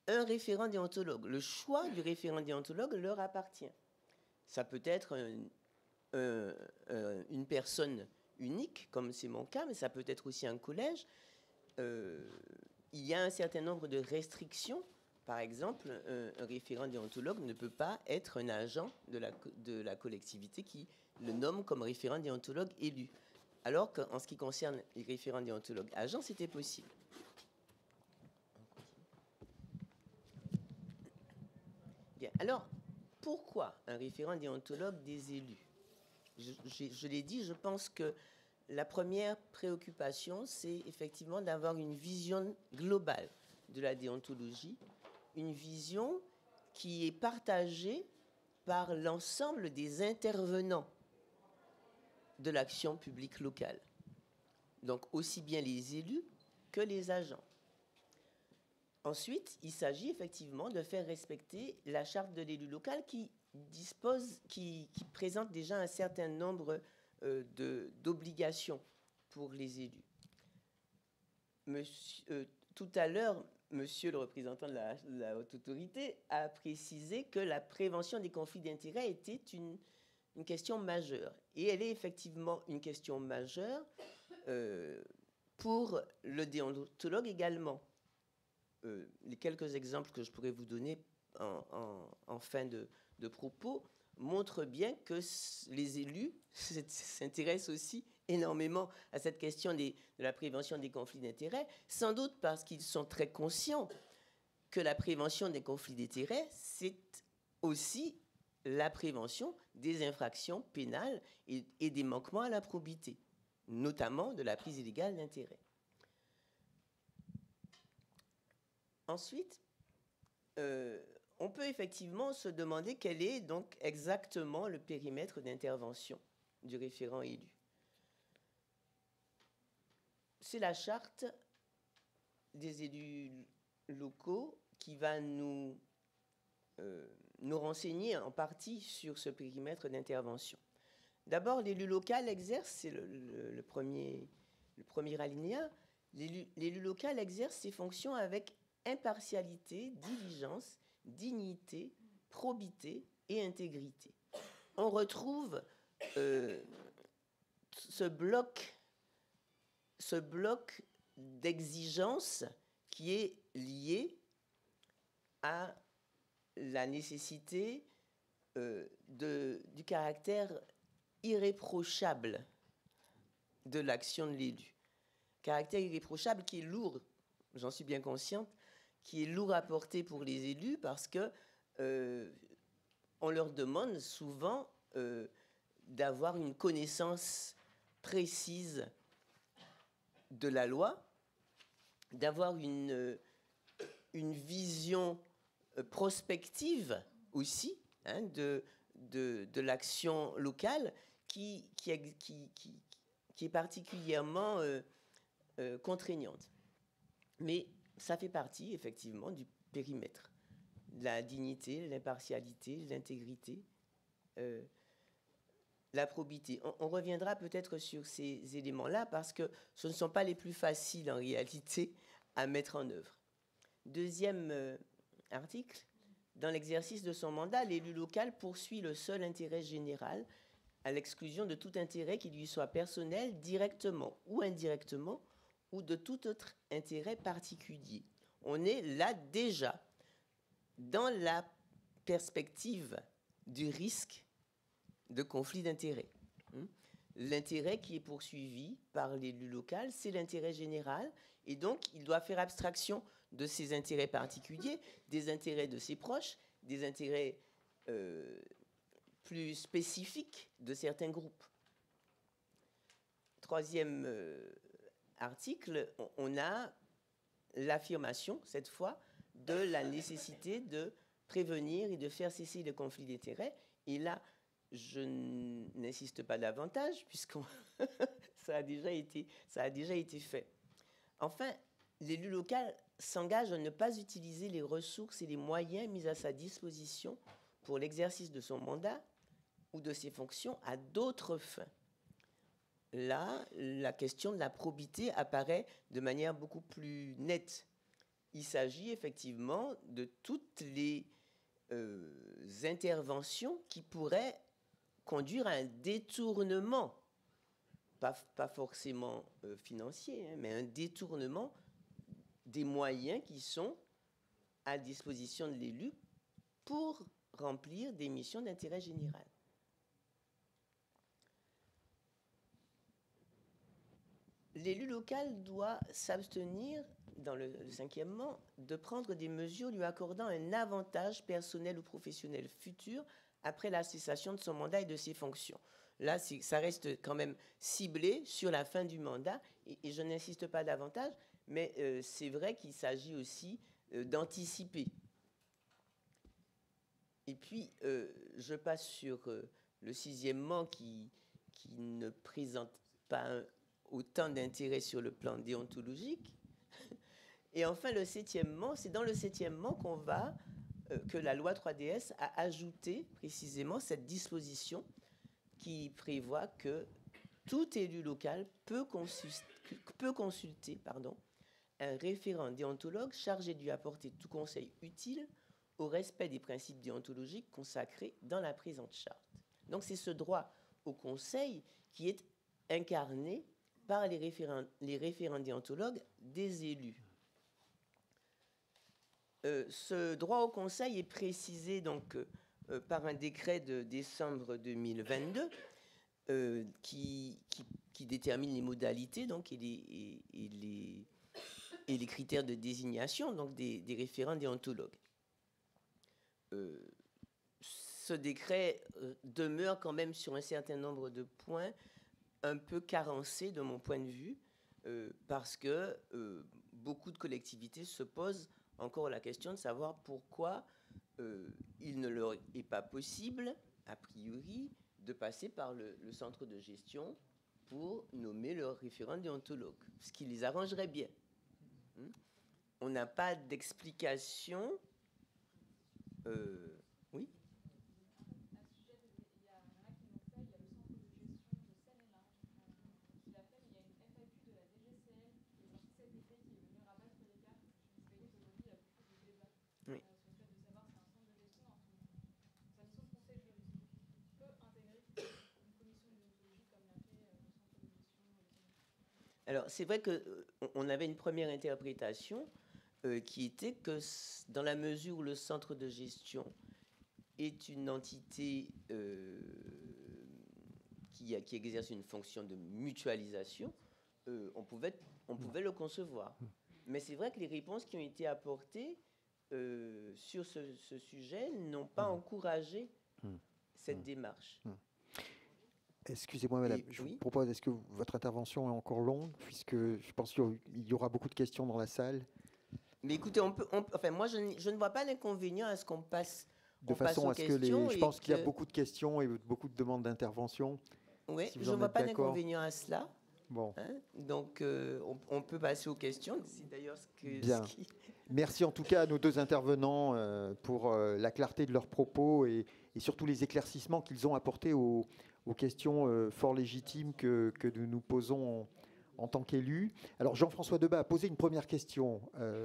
un référent déontologue. Le choix du référent déontologue leur appartient. Ça peut être une personne unique, comme c'est mon cas, mais ça peut être aussi un collège. Il y a un certain nombre de restrictions. Par exemple, un référent déontologue ne peut pas être un agent de la collectivité qui le nomme comme référent déontologue élu. Alors qu'en ce qui concerne les référents déontologues agents, c'était possible. Bien. Alors, pourquoi un référent déontologue des élus? Je l'ai dit, je pense que la première préoccupation, c'est effectivement d'avoir une vision globale de la déontologie, une vision qui est partagée par l'ensemble des intervenants de l'action publique locale. Donc, aussi bien les élus que les agents. Ensuite, il s'agit effectivement de faire respecter la charte de l'élu local qui présente déjà un certain nombre d'obligations pour les élus. Tout à l'heure, monsieur le représentant de la haute autorité a précisé que la prévention des conflits d'intérêts était une question majeure. Et elle est effectivement une question majeure pour le déontologue également. Les quelques exemples que je pourrais vous donner en fin de propos montrent bien que les élus s'intéressent aussi énormément à cette question de la prévention des conflits d'intérêts, sans doute parce qu'ils sont très conscients que la prévention des conflits d'intérêts, c'est aussi la prévention des infractions pénales et des manquements à la probité, notamment de la prise illégale d'intérêts. Ensuite, on peut effectivement se demander quel est donc exactement le périmètre d'intervention du référent élu. C'est la charte des élus locaux qui va nous renseigner en partie sur ce périmètre d'intervention. D'abord, l'élu local exerce, c'est le premier alinéa, l'élu local exerce ses fonctions avec impartialité, diligence, dignité, probité et intégrité. On retrouve ce bloc d'exigences qui est lié à la nécessité du caractère irréprochable de l'action de l'élu. Caractère irréprochable qui est lourd, j'en suis bien consciente, qui est lourd à porter pour les élus parce que on leur demande souvent d'avoir une connaissance précise de la loi, d'avoir une vision prospective aussi de l'action locale qui est particulièrement contraignante. Mais ça fait partie, effectivement, du périmètre. La dignité, l'impartialité, l'intégrité, la probité. On reviendra peut-être sur ces éléments-là parce que ce ne sont pas les plus faciles, en réalité, à mettre en œuvre. Deuxième article. Dans l'exercice de son mandat, l'élu local poursuit le seul intérêt général à l'exclusion de tout intérêt qui lui soit personnel, directement ou indirectement, ou de tout autre intérêt particulier. On est là déjà dans la perspective du risque de conflit d'intérêts. L'intérêt qui est poursuivi par l'élu local, c'est l'intérêt général, et donc il doit faire abstraction de ses intérêts particuliers, des intérêts de ses proches, des intérêts plus spécifiques de certains groupes. Troisième article, on a l'affirmation, cette fois, de la nécessité de prévenir et de faire cesser le conflit d'intérêts. Et là, je n'insiste pas davantage, puisque ça a déjà été fait. Enfin, l'élu local s'engage à ne pas utiliser les ressources et les moyens mis à sa disposition pour l'exercice de son mandat ou de ses fonctions à d'autres fins. Là, la question de la probité apparaît de manière beaucoup plus nette. Il s'agit effectivement de toutes les interventions qui pourraient conduire à un détournement, pas forcément financier, mais un détournement des moyens qui sont à disposition de l'élu pour remplir des missions d'intérêt général. L'élu local doit s'abstenir, dans le cinquièmement, de prendre des mesures lui accordant un avantage personnel ou professionnel futur après la cessation de son mandat et de ses fonctions. Là, ça reste quand même ciblé sur la fin du mandat, et je n'insiste pas davantage, mais c'est vrai qu'il s'agit aussi d'anticiper. Et puis, je passe sur le sixièmement qui ne présente pas autant d'intérêt sur le plan déontologique. Et enfin, le septièmement, c'est dans le septièmement qu'on va, que la loi 3DS a ajouté précisément cette disposition qui prévoit que tout élu local peut consulter un référent déontologue chargé de lui apporter tout conseil utile au respect des principes déontologiques consacrés dans la présente charte. Donc c'est ce droit au conseil qui est incarné par les référents déontologues des élus. Ce droit au conseil est précisé donc par un décret de décembre 2022 qui détermine les modalités donc, et les critères de désignation donc, des référents déontologues. Ce décret demeure quand même sur un certain nombre de points un peu carencé de mon point de vue parce que beaucoup de collectivités se posent encore la question de savoir pourquoi il ne leur est pas possible, a priori, de passer par le centre de gestion pour nommer leur référent déontologue, ce qui les arrangerait bien. On n'a pas d'explication. Oui. Alors, c'est vrai qu'on avait une première interprétation qui était que dans la mesure où le centre de gestion est une entité qui exerce une fonction de mutualisation, on pouvait le concevoir. Mais c'est vrai que les réponses qui ont été apportées sur ce sujet n'ont pas encouragé cette démarche. Excusez-moi, madame, je vous propose, est-ce que votre intervention est encore longue, puisque je pense qu'il y aura beaucoup de questions dans la salle. Mais écoutez, enfin, moi, je ne vois pas l'inconvénient à ce qu'on passe de façon à ce que je pense qu'il y a beaucoup de questions et beaucoup de demandes d'intervention. Oui, si je ne vois pas d'inconvénient à cela. Bon. Hein, donc, on peut passer aux questions. C'est d'ailleurs Bien. Merci en tout cas à nos deux intervenants pour la clarté de leurs propos et surtout les éclaircissements qu'ils ont apportés aux questions fort légitimes que nous posons en tant qu'élus. Alors Jean-François Debat a posé une première question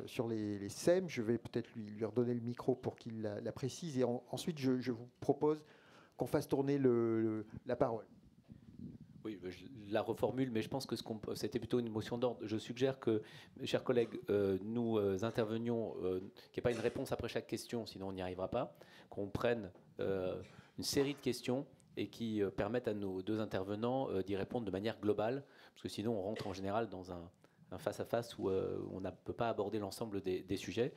sur les SEM. Je vais peut-être lui redonner le micro pour qu'il la précise. Et ensuite, je vous propose qu'on fasse tourner la parole. Oui, je la reformule, mais je pense que c'était plutôt une motion d'ordre. Je suggère que, mes chers collègues, nous intervenions, qu'il n'y ait pas une réponse après chaque question, sinon on n'y arrivera pas, qu'on prenne une série de questions et qui permettent à nos deux intervenants d'y répondre de manière globale, parce que sinon on rentre en général dans un face-à-face où on ne peut pas aborder l'ensemble des sujets.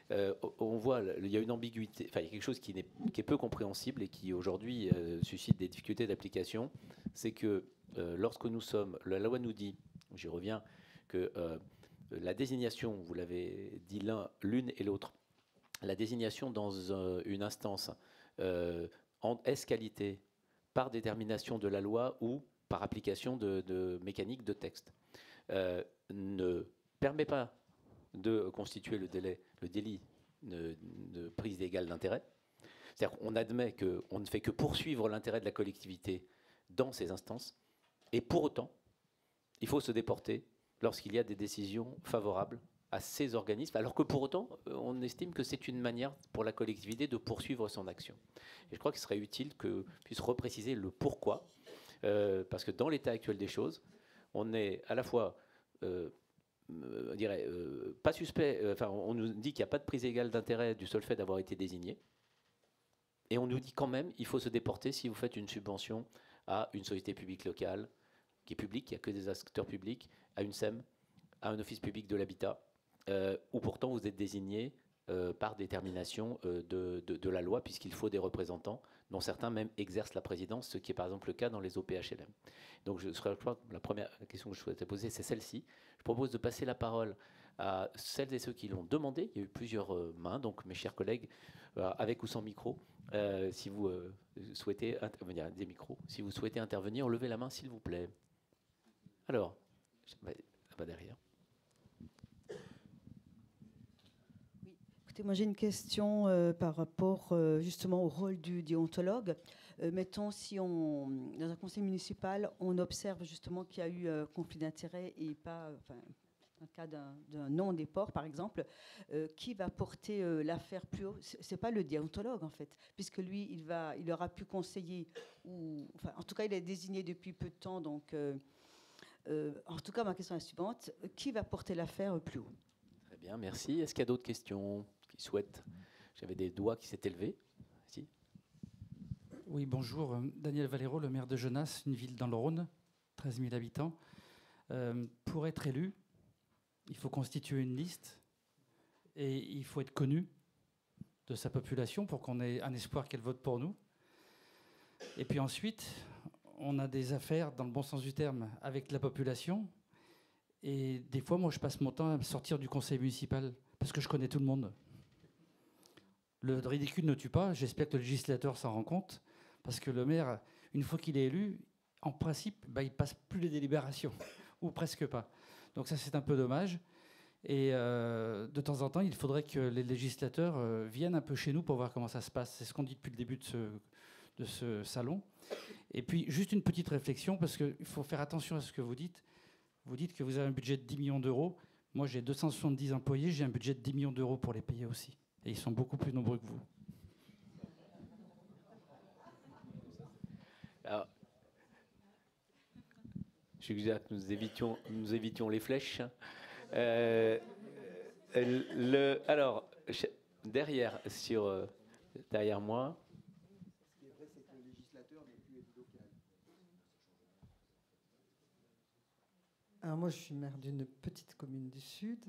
On voit, il y a une ambiguïté, enfin il y a quelque chose qui est peu compréhensible et qui aujourd'hui suscite des difficultés d'application, c'est que lorsque la loi nous dit, j'y reviens, que la désignation, vous l'avez dit l'une et l'autre, la désignation dans une instance en S-qualité par détermination de la loi ou par application de mécanique de texte ne permet pas de constituer le délit de prise illégale d'intérêt. C'est-à-dire qu'on admet qu'on ne fait que poursuivre l'intérêt de la collectivité dans ces instances, et pour autant, il faut se déporter lorsqu'il y a des décisions favorables à ces organismes, alors que pour autant, on estime que c'est une manière pour la collectivité de poursuivre son action. Et je crois qu'il serait utile que puisse repréciser le pourquoi, parce que dans l'état actuel des choses, on est à la fois on dirait, pas suspect, enfin on nous dit qu'il n'y a pas de prise égale d'intérêt du seul fait d'avoir été désigné, et on nous dit quand même il faut se déporter si vous faites une subvention à une société publique locale, qui est publique, qui a que des acteurs publics, à une SEM, à un office public de l'habitat, où pourtant vous êtes désigné par détermination de la loi, puisqu'il faut des représentants, dont certains même exercent la présidence, ce qui est par exemple le cas dans les OPHLM. Donc la première question que je souhaitais poser, c'est celle-ci. Je propose de passer la parole à celles et ceux qui l'ont demandé. Il y a eu plusieurs mains, donc mes chers collègues, avec ou sans micro, si vous souhaitez intervenir, des micros, si vous souhaitez intervenir, levez la main s'il vous plaît. Alors, là-bas derrière. Moi, j'ai une question par rapport justement au rôle du déontologue. Mettons, si dans un conseil municipal, on observe justement qu'il y a eu conflit d'intérêts et pas, enfin, dans le cas d'un non-déport, par exemple, qui va porter l'affaire plus haut? C'est pas le déontologue, en fait, puisque lui, il aura pu conseiller, ou, enfin, en tout cas, il est désigné depuis peu de temps, donc, en tout cas, ma question est la suivante. Qui va porter l'affaire plus haut? Très bien, merci. Est-ce qu'il y a d'autres questions qui souhaitent? J'avais des doigts qui s'étaient levés. Si. Oui, bonjour. Daniel Valero, le maire de Genasse, une ville dans le Rhône, 13 000 habitants. Pour être élu, il faut constituer une liste et il faut être connu de sa population pour qu'on ait un espoir qu'elle vote pour nous. Et puis ensuite, on a des affaires, dans le bon sens du terme, avec la population. Et des fois, moi, je passe mon temps à sortir du conseil municipal parce que je connais tout le monde. Le ridicule ne tue pas. J'espère que le législateur s'en rend compte. Parce que le maire, une fois qu'il est élu, en principe, il ne passe plus les délibérations, ou presque pas. Donc ça, c'est un peu dommage. Et de temps en temps, il faudrait que les législateurs viennent un peu chez nous pour voir comment ça se passe. C'est ce qu'on dit depuis le début de ce salon. Et puis, juste une petite réflexion, parce qu'il faut faire attention à ce que vous dites. Vous dites que vous avez un budget de 10 millions d'euros. Moi, j'ai 270 employés, j'ai un budget de 10 millions d'euros pour les payer aussi. Et ils sont beaucoup plus nombreux que vous. Alors, je suggère que nous évitions les flèches. Alors, derrière moi. Ce qui est vrai, c'est que le législateur n'est plus élu local. Alors moi, je suis maire d'une petite commune du Sud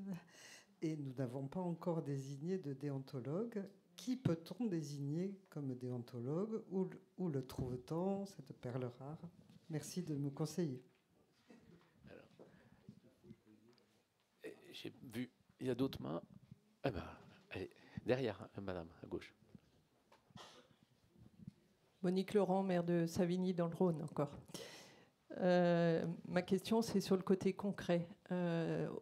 et nous n'avons pas encore désigné de déontologue. Qui peut-on désigner comme déontologue? Où le trouve-t-on, cette perle rare? Merci de me conseiller. Alors, j'ai vu, il y a d'autres mains. Ah ben, allez, derrière, madame, à gauche. Monique Laurent, maire de Savigny dans le Rhône encore. Ma question, c'est sur le côté concret.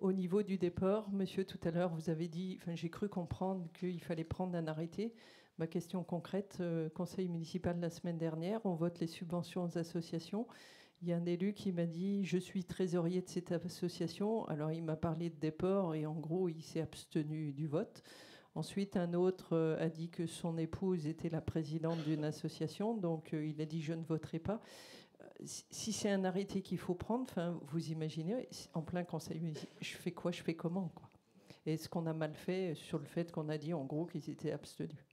Au niveau du déport, monsieur, tout à l'heure, vous avez dit, j'ai cru comprendre qu'il fallait prendre un arrêté. Ma question concrète, conseil municipal la semaine dernière, on vote les subventions aux associations. Il y a un élu qui m'a dit « Je suis trésorier de cette association ». Alors, il m'a parlé de déport et en gros, il s'est abstenu du vote. Ensuite, un autre a dit que son épouse était la présidente d'une association, donc il a dit « Je ne voterai pas ». Si c'est un arrêté qu'il faut prendre, vous imaginez, en plein conseil municipal, je fais quoi, je fais comment, quoi. Est-ce qu'on a mal fait sur le fait qu'on a dit en gros qu'ils étaient abstenus?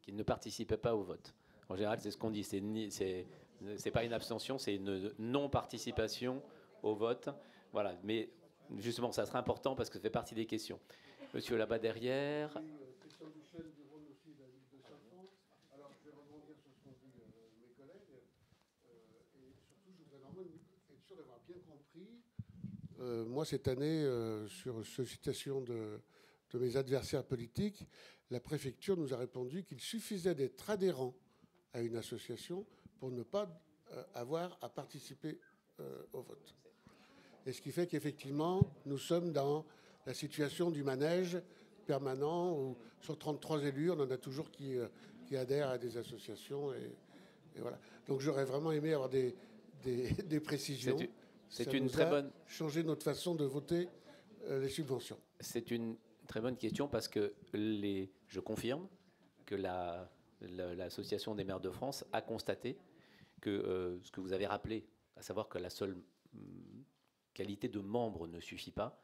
Qu'ils ne participaient pas au vote. En général, c'est ce qu'on dit. C'est pas une abstention, c'est une non-participation au vote. Voilà. Mais justement, ça sera important parce que ça fait partie des questions. Monsieur là-bas derrière. Christian Duchesne du rôle aussi de la ville de Saint-Fons. Alors, je vais rebondir sur ce qu'ont dit mes collègues. Et surtout, je voudrais vraiment être sûr d'avoir bien compris. Moi, cette année, sur sollicitation de mes adversaires politiques, la préfecture nous a répondu qu'il suffisait d'être adhérent à une association pour ne pas avoir à participer au vote. Et ce qui fait qu'effectivement, nous sommes dans la situation du manège permanent où sur 33 élus, on en a toujours qui adhèrent à des associations. Et voilà. Donc j'aurais vraiment aimé avoir des précisions. C'est une très bonne... changer notre façon de voter les subventions. C'est une très bonne question parce que je confirme que l'Association des maires de France a constaté que ce que vous avez rappelé, à savoir que la seule qualité de membre ne suffit pas,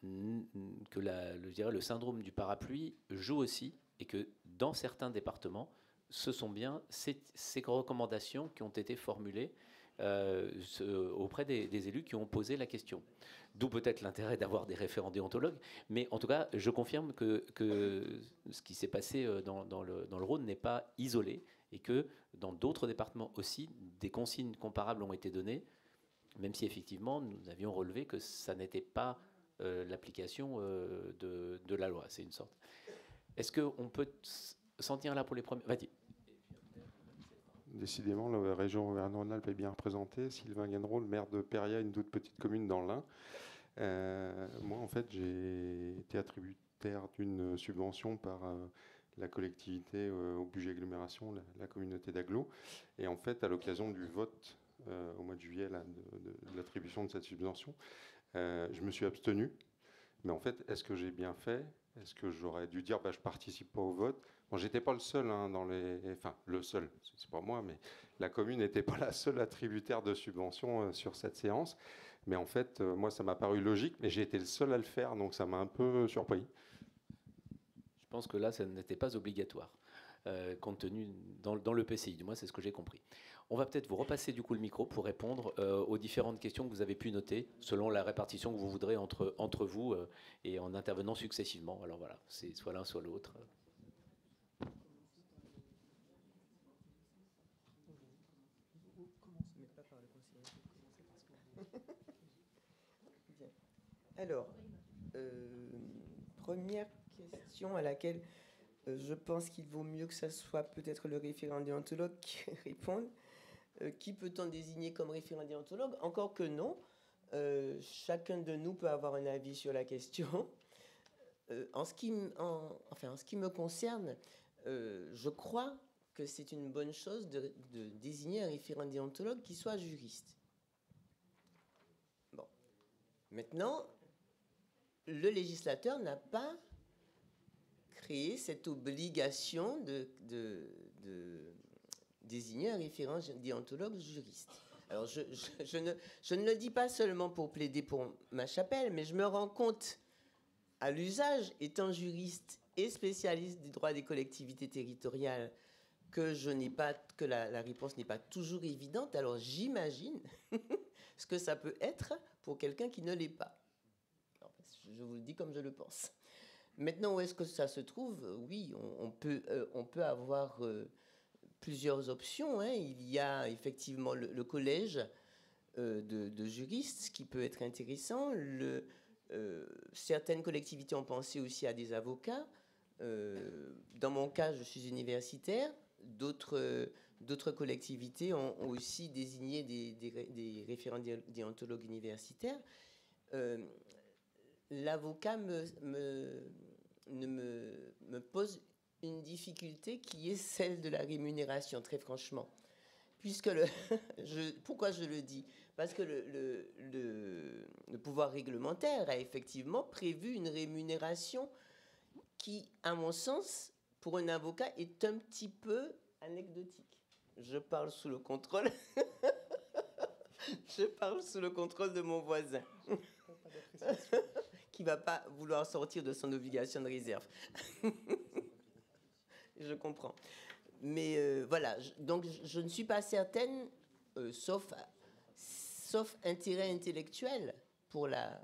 que je dirais, le syndrome du parapluie joue aussi et que dans certains départements, ce sont bien ces recommandations qui ont été formulées auprès des élus qui ont posé la question. D'où peut-être l'intérêt d'avoir des référents déontologues, mais en tout cas, je confirme que ce qui s'est passé dans le Rhône n'est pas isolé et que dans d'autres départements aussi, des consignes comparables ont été données, même si effectivement, nous avions relevé que ça n'était pas l'application de la loi. C'est une sorte. Est-ce qu'on peut s'en tenir là pour les premiers? Vas-y. Décidément, la région Auvergne-Rhône-Alpes est bien représentée. Sylvain Guennereau, le maire de Péria, une toute petite commune dans l'Ain. Moi, en fait, j'ai été attributaire d'une subvention par la collectivité au budget agglomération, la communauté d'agglo. Et en fait, à l'occasion du vote au mois de juillet de l'attribution de cette subvention, je me suis abstenu. Mais en fait, est-ce que j'ai bien fait? Est-ce que j'aurais dû dire je participe pas au vote? Bon, j'étais pas le seul le seul, c'est pas moi, mais la commune n'était pas la seule attributaire de subvention sur cette séance. Mais en fait, moi, ça m'a paru logique, mais j'ai été le seul à le faire, donc ça m'a un peu surpris. Je pense que là, ça n'était pas obligatoire, compte tenu dans le PCI. Du moins, c'est ce que j'ai compris. On va peut-être vous repasser du coup le micro pour répondre aux différentes questions que vous avez pu noter, selon la répartition que vous voudrez entre vous et en intervenant successivement. Alors voilà, c'est soit l'un, soit l'autre. Alors, première question à laquelle je pense qu'il vaut mieux que ce soit peut-être le référent déontologue qui réponde. Qui peut-on désigner comme référent déontologue? Encore que non. Chacun de nous peut avoir un avis sur la question. En ce qui me concerne, je crois que c'est une bonne chose de désigner un référent déontologue qui soit juriste. Bon. Maintenant, le législateur n'a pas créé cette obligation de désigner un référent déontologue juriste. Alors, je ne le dis pas seulement pour plaider pour ma chapelle, mais je me rends compte, à l'usage, étant juriste et spécialiste du droit des collectivités territoriales, que la réponse n'est pas toujours évidente. Alors, j'imagine ce que ça peut être pour quelqu'un qui ne l'est pas. Alors, je vous le dis comme je le pense. Maintenant, où est-ce que ça se trouve? Oui, on peut avoir plusieurs options. Hein. Il y a effectivement le collège de juristes qui peut être intéressant. Certaines collectivités ont pensé aussi à des avocats. Dans mon cas, je suis universitaire. D'autres d'autres collectivités ont aussi désigné des référents déontologues universitaires. L'avocat me pose une difficulté qui est celle de la rémunération, très franchement. Puisque pourquoi je le dis? Parce que le pouvoir réglementaire a effectivement prévu une rémunération qui, à mon sens, pour un avocat, est un petit peu anecdotique. Je parle sous le contrôle. Je parle sous le contrôle de mon voisin. Qui ne va pas vouloir sortir de son obligation de réserve. Je comprends. Mais voilà, donc je ne suis pas certaine, sauf intérêt intellectuel pour la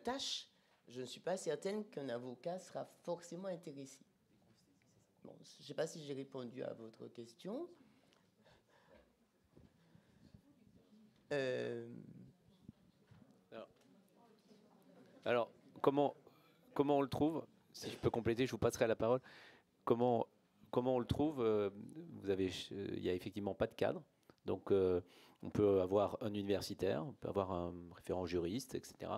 tâche, je ne suis pas certaine qu'un avocat sera forcément intéressé. Bon, je ne sais pas si j'ai répondu à votre question. Alors, comment on le trouve? Si je peux compléter, je vous passerai la parole. Comment on le trouve? Il n'y a effectivement pas de cadre. Donc, on peut avoir un universitaire, on peut avoir un référent juriste, etc.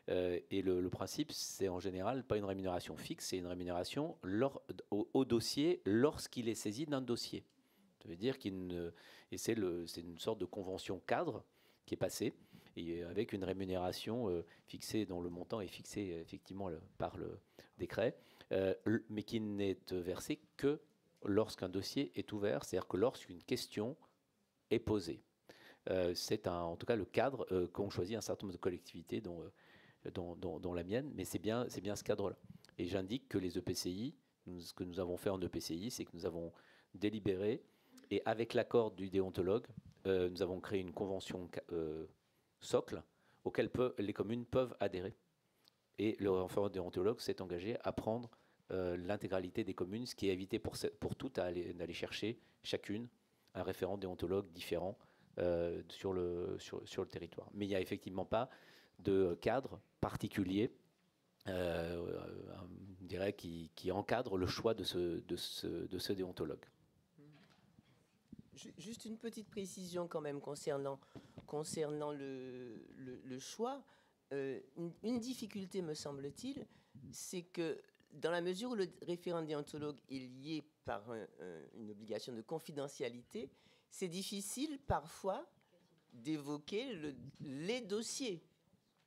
Et le principe, c'est en général pas une rémunération fixe, c'est une rémunération au dossier lorsqu'il est saisi d'un dossier. Ça veut dire c'est une sorte de convention cadre qui est passée, et avec une rémunération fixée, dont le montant est fixé effectivement par le décret, mais qui n'est versée que lorsqu'un dossier est ouvert, c'est-à-dire que lorsqu'une question est posée. C'est en tout cas le cadre qu'ont choisi un certain nombre de collectivités, dont la mienne, mais c'est bien ce cadre-là. Et j'indique que les EPCI, ce que nous avons fait en EPCI, c'est que nous avons délibéré, et avec l'accord du déontologue, nous avons créé une convention socle auquel les communes peuvent adhérer. Et le référent déontologue s'est engagé à prendre l'intégralité des communes, ce qui est évité pour toutes d'aller chercher chacune un référent déontologue différent sur le territoire. Mais il n'y a effectivement pas de cadre particulier, on dirait, qui encadre le choix de ce déontologue. Juste une petite précision quand même concernant le choix. Une difficulté, me semble-t-il, c'est que dans la mesure où le référent déontologue est lié par une obligation de confidentialité, c'est difficile parfois d'évoquer les dossiers.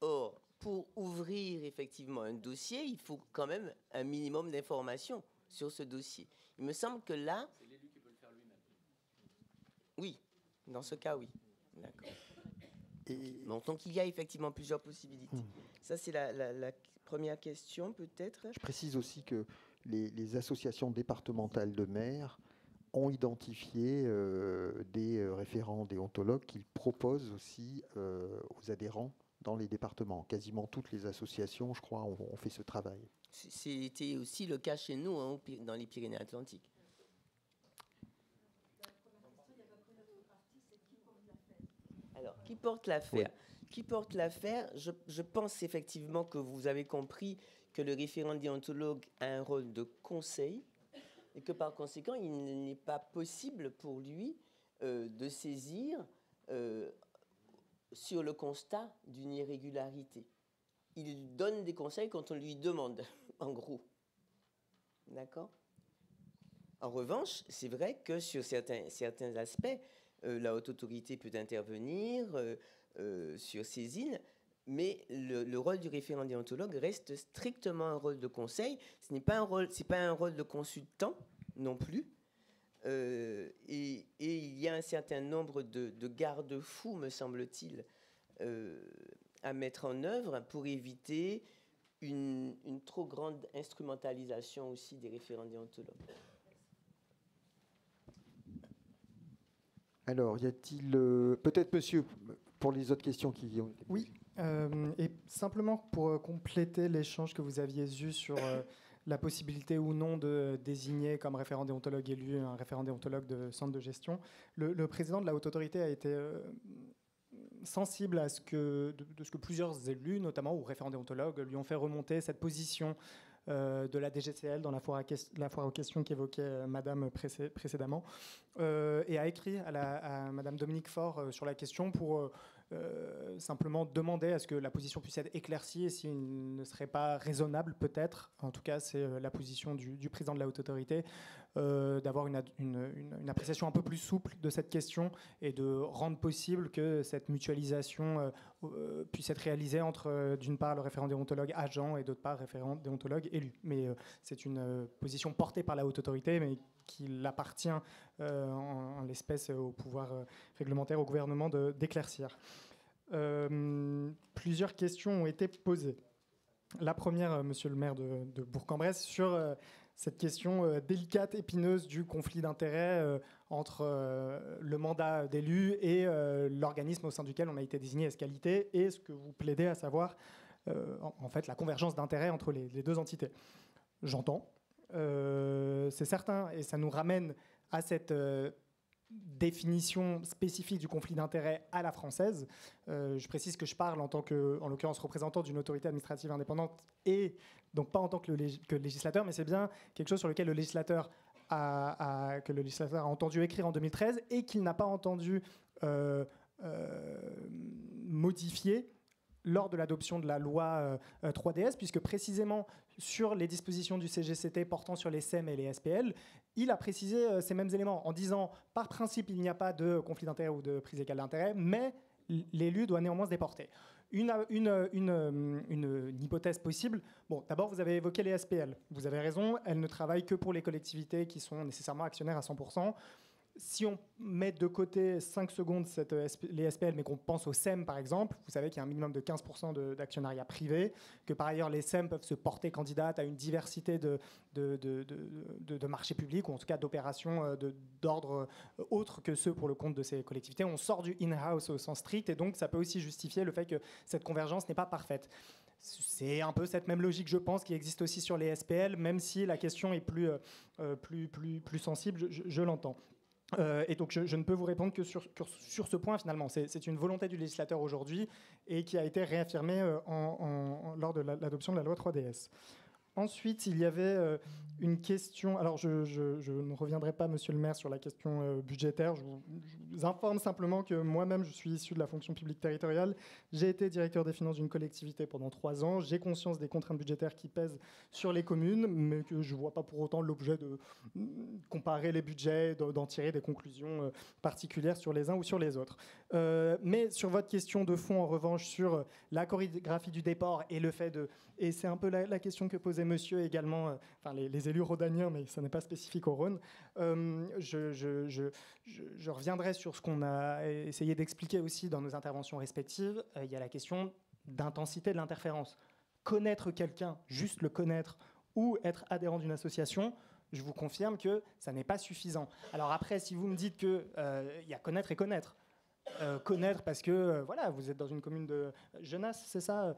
Or, pour ouvrir effectivement un dossier, il faut quand même un minimum d'informations sur ce dossier. Il me semble que là... C'est l'élu qui peut le faire lui-même. Oui, dans ce cas, oui. D'accord. Bon, donc il y a effectivement plusieurs possibilités. Ça, c'est la première question, peut-être. Je précise aussi que les associations départementales de maires ont identifié des référents déontologues qu'ils proposent aussi aux adhérents dans les départements. Quasiment toutes les associations, je crois, ont fait ce travail. C'était aussi le cas chez nous, hein, dans les Pyrénées-Atlantiques. Alors, qui porte l'affaire? Oui. Qui porte l'affaire? Je pense effectivement que vous avez compris que le référent déontologue a un rôle de conseil et que par conséquent, il n'est pas possible pour lui de saisir sur le constat d'une irrégularité. Il donne des conseils quand on lui demande, en gros. D'accord? En revanche, c'est vrai que sur certains aspects, la haute autorité peut intervenir sur saisine, mais le rôle du référent déontologue reste strictement un rôle de conseil. Ce n'est pas un rôle de consultant non plus. Et il y a un certain nombre de garde-fous, me semble-t-il, à mettre en œuvre pour éviter une trop grande instrumentalisation aussi des référents déontologues. Alors, y a-t-il peut-être, monsieur, pour les autres questions qui ont été... Oui, et simplement pour compléter l'échange que vous aviez eu sur la possibilité ou non de désigner comme référent déontologue élu un référent déontologue de centre de gestion, le président de la haute autorité a été sensible à ce que plusieurs élus, notamment ou référents déontologues, lui ont fait remonter cette position de la DGCL dans la foire aux questions qu'évoquait Madame précédemment, et a écrit à Madame Dominique Faure sur la question pour simplement demander à ce que la position puisse être éclaircie et s'il ne serait pas raisonnable, peut-être, en tout cas c'est la position du président de la Haute Autorité, d'avoir une appréciation un peu plus souple de cette question et de rendre possible que cette mutualisation puisse être réalisée entre, d'une part, le référent déontologue agent et d'autre part, le référent déontologue élu. Mais c'est une position portée par la Haute Autorité, mais qu'il appartient en l'espèce au pouvoir réglementaire, au gouvernement d'éclaircir. Plusieurs questions ont été posées. La première, monsieur le maire de Bourg-en-Bresse, sur cette question délicate, épineuse du conflit d'intérêts entre le mandat d'élu et l'organisme au sein duquel on a été désigné Escalité, et ce que vous plaidez, à savoir en fait la convergence d'intérêts entre les deux entités. J'entends. C'est certain, et ça nous ramène à cette définition spécifique du conflit d'intérêts à la française. Je précise que je parle en tant que, en l'occurrence, représentant d'une autorité administrative indépendante, et donc pas en tant que législateur, mais c'est bien quelque chose sur lequel le législateur a entendu écrire en 2013 et qu'il n'a pas entendu modifier lors de l'adoption de la loi 3DS, puisque précisément sur les dispositions du CGCT portant sur les SEM et les SPL, il a précisé ces mêmes éléments en disant, par principe, il n'y a pas de conflit d'intérêt ou de prise égale d'intérêt, mais l'élu doit néanmoins se déporter. Une hypothèse possible, bon, d'abord vous avez évoqué les SPL, vous avez raison, elles ne travaillent que pour les collectivités qui sont nécessairement actionnaires à 100%. Si on met de côté 5 secondes les SPL, mais qu'on pense au SEM par exemple, vous savez qu'il y a un minimum de 15% d'actionnariat privé, que par ailleurs les SEM peuvent se porter candidates à une diversité de marchés publics, ou en tout cas d'opérations d'ordre autre que ceux pour le compte de ces collectivités. On sort du in-house au sens strict, et donc ça peut aussi justifier le fait que cette convergence n'est pas parfaite. C'est un peu cette même logique, je pense, qui existe aussi sur les SPL, même si la question est plus sensible, je l'entends. Et donc je ne peux vous répondre que sur ce point finalement. C'est une volonté du législateur aujourd'hui et qui a été réaffirmée lors de l'adoption de la loi 3DS. Ensuite, il y avait une question. Alors, je ne reviendrai pas, monsieur le maire, sur la question budgétaire. Je vous informe simplement que moi-même, je suis issu de la fonction publique territoriale. J'ai été directeur des finances d'une collectivité pendant 3 ans. J'ai conscience des contraintes budgétaires qui pèsent sur les communes, mais que je ne vois pas pour autant l'objet de comparer les budgets, d'en tirer des conclusions particulières sur les uns ou sur les autres. Mais sur votre question de fond, en revanche, sur la chorégraphie du déport et le fait de... Et c'est un peu la question que posait monsieur également, enfin les élus rhodaniens, mais ça n'est pas spécifique au Rhône. Je reviendrai sur ce qu'on a essayé d'expliquer aussi dans nos interventions respectives. Il y a la question d'intensité de l'interférence. Connaître quelqu'un, juste le connaître, ou être adhérent d'une association, je vous confirme que ça n'est pas suffisant. Alors après, si vous me dites qu'il y a connaître et connaître, connaître parce que voilà, vous êtes dans une commune de Genasse, c'est ça,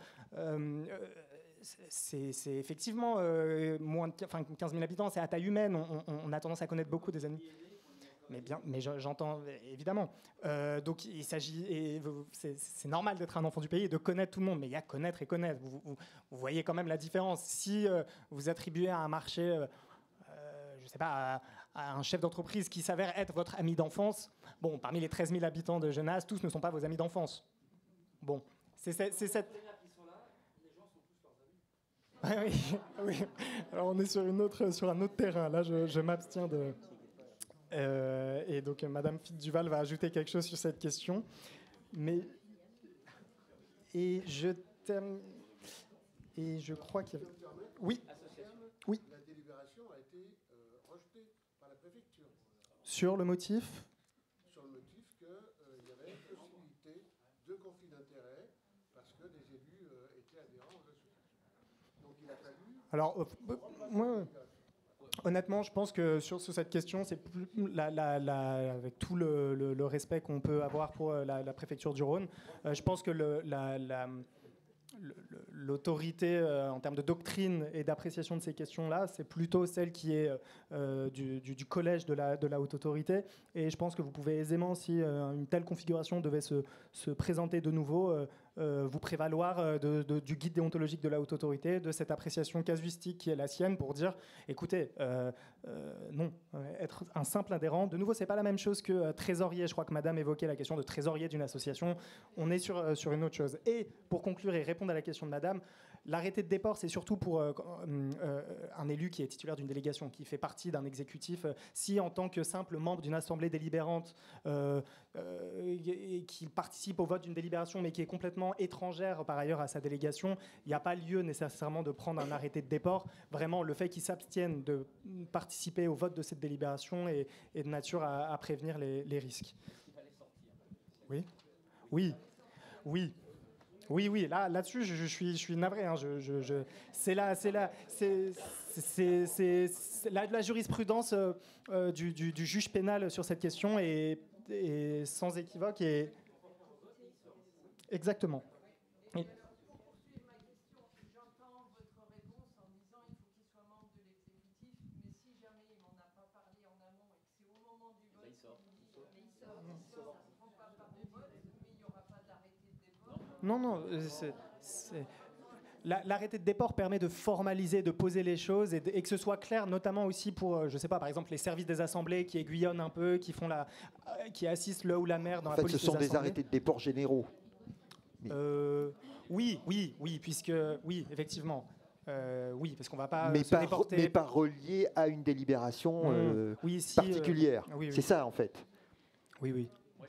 c'est effectivement moins de 15 000 habitants, c'est à taille humaine, on a tendance à connaître beaucoup des amis. Mais j'entends évidemment. Donc il s'agit, c'est normal d'être un enfant du pays et de connaître tout le monde, mais il y a connaître et connaître. Vous voyez quand même la différence. Si vous attribuez à un marché, je ne sais pas, à un chef d'entreprise qui s'avère être votre ami d'enfance, bon, parmi les 13 000 habitants de Genasse, tous ne sont pas vos amis d'enfance. Bon, c'est cette... Oui. Alors on est sur un autre terrain. Là, je m'abstiens de... et donc, Madame Fitt-Duval va ajouter quelque chose sur cette question. Et je crois qu'il y avait... Oui. La délibération a été rejetée par la préfecture. Sur le motif ? Sur le motif qu'il y avait possibilité de conflit d'intérêts parce que des élus étaient adhérents aux associations. Donc il a fallu... Alors, honnêtement, je pense que sur cette question, c'est plus avec tout le respect qu'on peut avoir pour la préfecture du Rhône, je pense que l'autorité en termes de doctrine et d'appréciation de ces questions-là, c'est plutôt celle qui est du collège de la haute autorité. Et je pense que vous pouvez aisément, si une telle configuration devait se présenter de nouveau, vous prévaloir du guide déontologique de la haute autorité, de cette appréciation casuistique qui est la sienne pour dire, écoutez, non, être un simple adhérent, de nouveau, c'est pas la même chose que trésorier. Je crois que Madame évoquait la question de trésorier d'une association. On est sur une autre chose. Et pour conclure et répondre à la question de Madame, l'arrêté de déport, c'est surtout pour un élu qui est titulaire d'une délégation, qui fait partie d'un exécutif. Si, en tant que simple membre d'une assemblée délibérante, qui participe au vote d'une délibération, mais qui est complètement étrangère par ailleurs à sa délégation, il n'y a pas lieu nécessairement de prendre un arrêté de déport. Vraiment, le fait qu'il s'abstienne de participer au vote de cette délibération est de nature à prévenir les risques. Oui. Oui. Oui. Oui, là-dessus, je suis navré. Hein, c'est la jurisprudence du juge pénal sur cette question est sans équivoque. Et exactement. Et non, l'arrêté de déport permet de formaliser, de poser les choses et que ce soit clair, notamment aussi pour, je sais pas, par exemple, les services des assemblées qui aiguillonnent un peu, qui assistent le ou la maire dans la police des assemblées. Ce sont des arrêtés de déport généraux. Oui, puisque, oui, effectivement. Oui, parce qu'on ne va pas se déporter. Mais pas relié à une délibération particulière. Oui. C'est ça, en fait. Oui. Moi,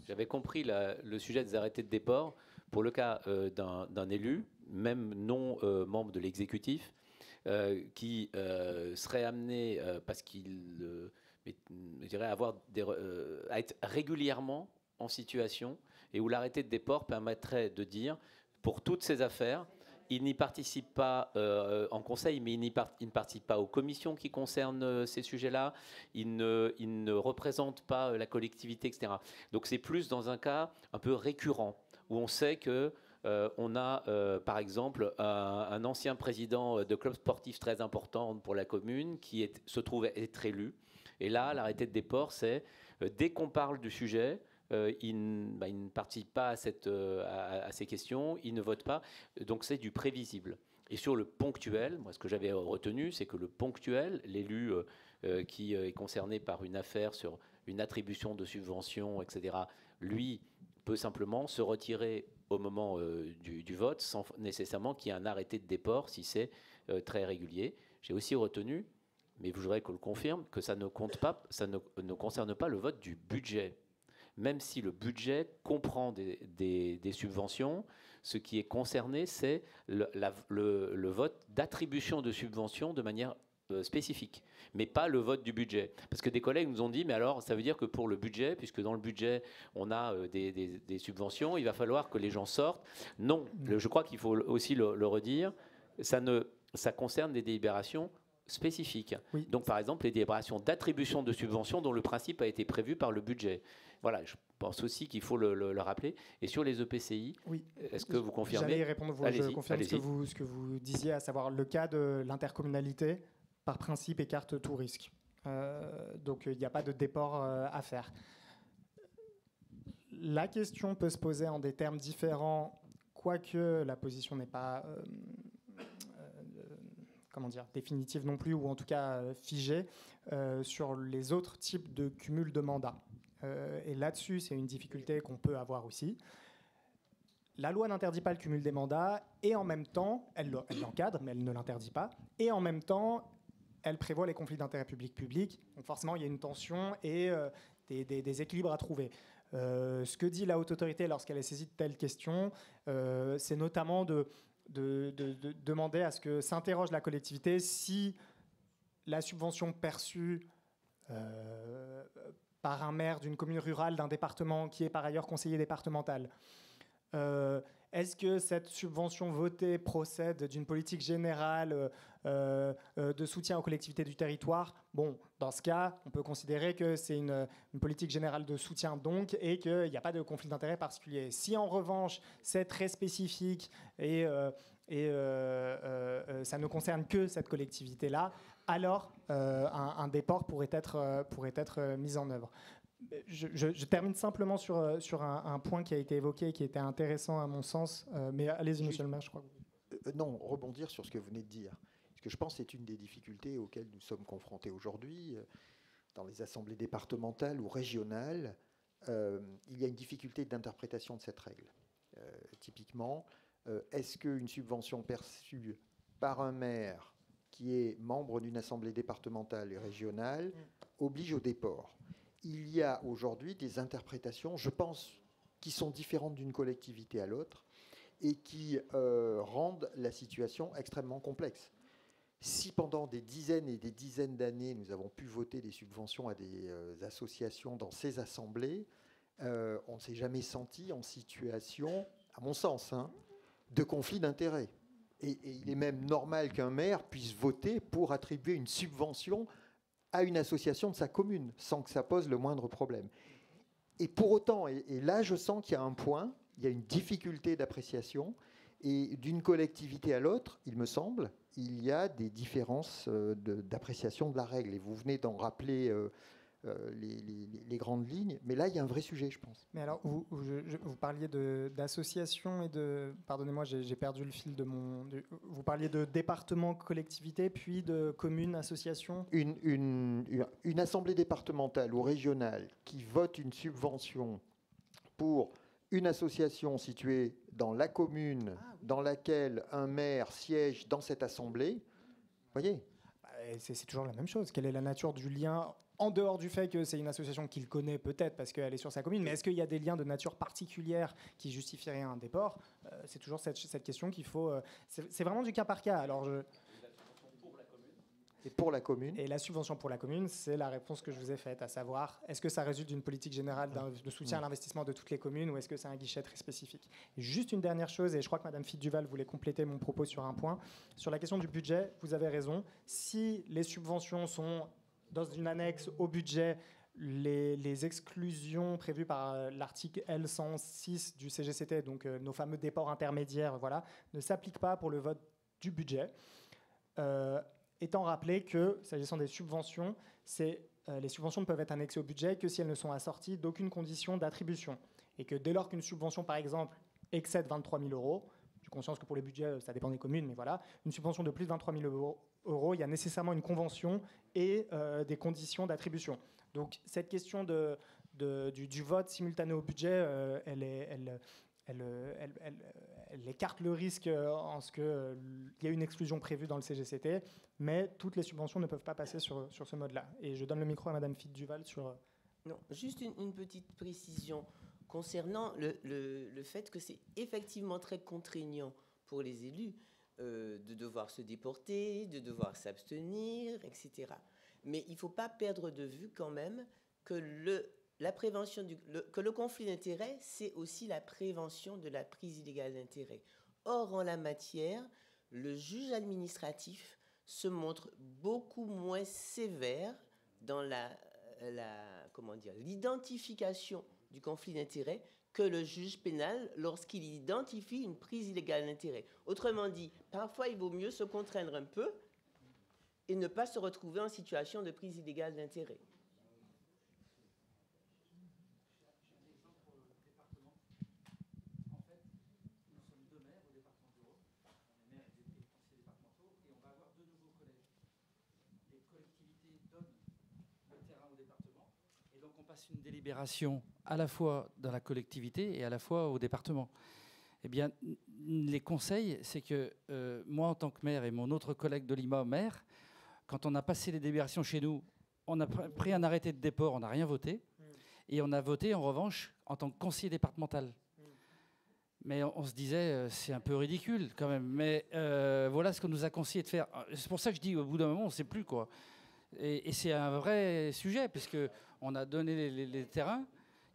j'avais compris le sujet des arrêtés de déport pour le cas d'un élu, même non membre de l'exécutif, qui serait amené, parce qu'il à être régulièrement en situation, et où l'arrêté de déport permettrait de dire, pour toutes ces affaires, il n'y participe pas en conseil, mais il ne participe pas aux commissions qui concernent ces sujets-là. Il ne représente pas la collectivité, etc. Donc c'est plus dans un cas un peu récurrent, où on sait que on a, par exemple, un ancien président de club sportif très important pour la commune qui se trouve être élu. Et là, l'arrêté de déport, c'est dès qu'on parle du sujet, il ne participe pas à ces questions, il ne vote pas, donc c'est du prévisible. Et sur le ponctuel, moi ce que j'avais retenu, c'est que le ponctuel, l'élu qui est concerné par une affaire sur une attribution de subvention, etc., lui peut simplement se retirer au moment du vote sans nécessairement qu'il y ait un arrêté de déport si c'est très régulier. J'ai aussi retenu, mais je voudrais qu'on le confirme, que ça ne concerne pas le vote du budget. Même si le budget comprend des subventions, ce qui est concerné, c'est le vote d'attribution de subventions de manière spécifique, mais pas le vote du budget. Parce que des collègues nous ont dit, mais alors ça veut dire que pour le budget, puisque dans le budget on a des subventions, il va falloir que les gens sortent. Non, je crois qu'il faut aussi le redire, ça concerne des délibérations spécifiques. Oui. Donc par exemple les délibérations d'attribution de subventions dont le principe a été prévu par le budget. Voilà, je pense aussi qu'il faut le rappeler. Et sur les EPCI, oui. Est-ce que vous confirmez? J'allais y répondre, je confirme ce que vous disiez, à savoir le cas de l'intercommunalité, par principe, écarte tout risque. Donc il n'y a pas de déport à faire. La question peut se poser en des termes différents, quoique la position n'est pas définitive non plus, ou en tout cas figée, sur les autres types de cumul de mandats. Et là-dessus, c'est une difficulté qu'on peut avoir aussi. La loi n'interdit pas le cumul des mandats, et en même temps, elle l'encadre, mais elle ne l'interdit pas, et en même temps, elle prévoit les conflits d'intérêts public-public. Donc forcément, il y a une tension et des équilibres à trouver. Ce que dit la haute autorité lorsqu'elle est saisie de telles questions, c'est notamment de demander à ce que s'interroge la collectivité si la subvention perçue par un maire d'une commune rurale d'un département qui est par ailleurs conseiller départemental, est-ce que cette subvention votée procède d'une politique générale de soutien aux collectivités du territoire? Bon, dans ce cas, on peut considérer que c'est une politique générale de soutien donc, et qu'il n'y a pas de conflit d'intérêt particulier. Si en revanche, c'est très spécifique et ça ne concerne que cette collectivité-là, alors un déport pourrait être mis en œuvre. Je termine simplement sur un point qui a été évoqué et qui était intéressant à mon sens. Mais allez-y, monsieur le maire, je crois. Non, rebondir sur ce que vous venez de dire. Parce que je pense que c'est une des difficultés auxquelles nous sommes confrontés aujourd'hui. Dans les assemblées départementales ou régionales, il y a une difficulté d'interprétation de cette règle. Typiquement, est-ce qu'une subvention perçue par un maire qui est membre d'une assemblée départementale et régionale oblige au déport? Il y a aujourd'hui des interprétations, je pense, qui sont différentes d'une collectivité à l'autre et qui rendent la situation extrêmement complexe. Si pendant des dizaines et des dizaines d'années, nous avons pu voter des subventions à des associations dans ces assemblées, on ne s'est jamais senti en situation, à mon sens, de conflit d'intérêts. Et il est même normal qu'un maire puisse voter pour attribuer une subvention à une association de sa commune, sans que ça pose le moindre problème. Et pour autant, et là je sens qu'il y a un point, il y a une difficulté d'appréciation, et d'une collectivité à l'autre, il me semble, il y a des différences d'appréciation de la règle. Et vous venez d'en rappeler les grandes lignes, mais là il y a un vrai sujet, je pense. Mais alors, vous parliez d'associations et de... Pardonnez-moi, j'ai perdu le fil de mon... Vous parliez de département, collectivité, puis de communes, associations. Une assemblée départementale ou régionale qui vote une subvention pour une association située dans la commune dans laquelle un maire siège dans cette assemblée, vous voyez, c'est toujours la même chose. Quelle est la nature du lien, en dehors du fait que c'est une association qu'il connaît peut-être parce qu'elle est sur sa commune, mais est-ce qu'il y a des liens de nature particulière qui justifieraient un déport? C'est toujours cette question qu'il faut... c'est vraiment du cas par cas. Alors Et pour la commune. Et la subvention pour la commune, c'est la réponse que je vous ai faite, à savoir, est-ce que ça résulte d'une politique générale de soutien à l'investissement de toutes les communes ou est-ce que c'est un guichet très spécifique? Et juste une dernière chose, et je crois que Mme Fitte-Duval voulait compléter mon propos sur un point. Sur la question du budget, vous avez raison. Si les subventions sont dans une annexe au budget, les exclusions prévues par l'article L106 du CGCT, donc nos fameux déports intermédiaires, voilà, ne s'appliquent pas pour le vote du budget. Étant rappelé que, s'agissant des subventions, les subventions ne peuvent être annexées au budget que si elles ne sont assorties d'aucune condition d'attribution. Et que dès lors qu'une subvention, par exemple, excède 23 000 €, j'ai conscience que pour les budgets, ça dépend des communes, mais voilà, une subvention de plus de 23 000 €, il y a nécessairement une convention et des conditions d'attribution. Donc cette question du vote simultané au budget, elle écarte le risque en ce qu'il y a une exclusion prévue dans le CGCT, mais toutes les subventions ne peuvent pas passer sur ce mode-là. Et je donne le micro à Mme Fitte-Duval sur... Non, juste une petite précision concernant le fait que c'est effectivement très contraignant pour les élus de devoir se déporter, de devoir s'abstenir, etc. Mais il ne faut pas perdre de vue quand même que la prévention que le conflit d'intérêts, c'est aussi la prévention de la prise illégale d'intérêt. Or, en la matière, le juge administratif se montre beaucoup moins sévère dans l'identification du conflit d'intérêt que le juge pénal lorsqu'il identifie une prise illégale d'intérêt. Autrement dit, parfois, il vaut mieux se contraindre un peu et ne pas se retrouver en situation de prise illégale d'intérêt. Une délibération à la fois dans la collectivité et à la fois au département. Eh bien, les conseils, c'est que moi, en tant que maire, et mon autre collègue de Lima, maire, quand on a passé les délibérations chez nous, on a pris un arrêté de déport, on n'a rien voté, et on a voté, en revanche, en tant que conseiller départemental. Mais on se disait, c'est un peu ridicule quand même, mais voilà ce qu'on nous a conseillé de faire. C'est pour ça que je dis, au bout d'un moment, on ne sait plus, quoi. Et c'est un vrai sujet, puisqu'on a donné les terrains,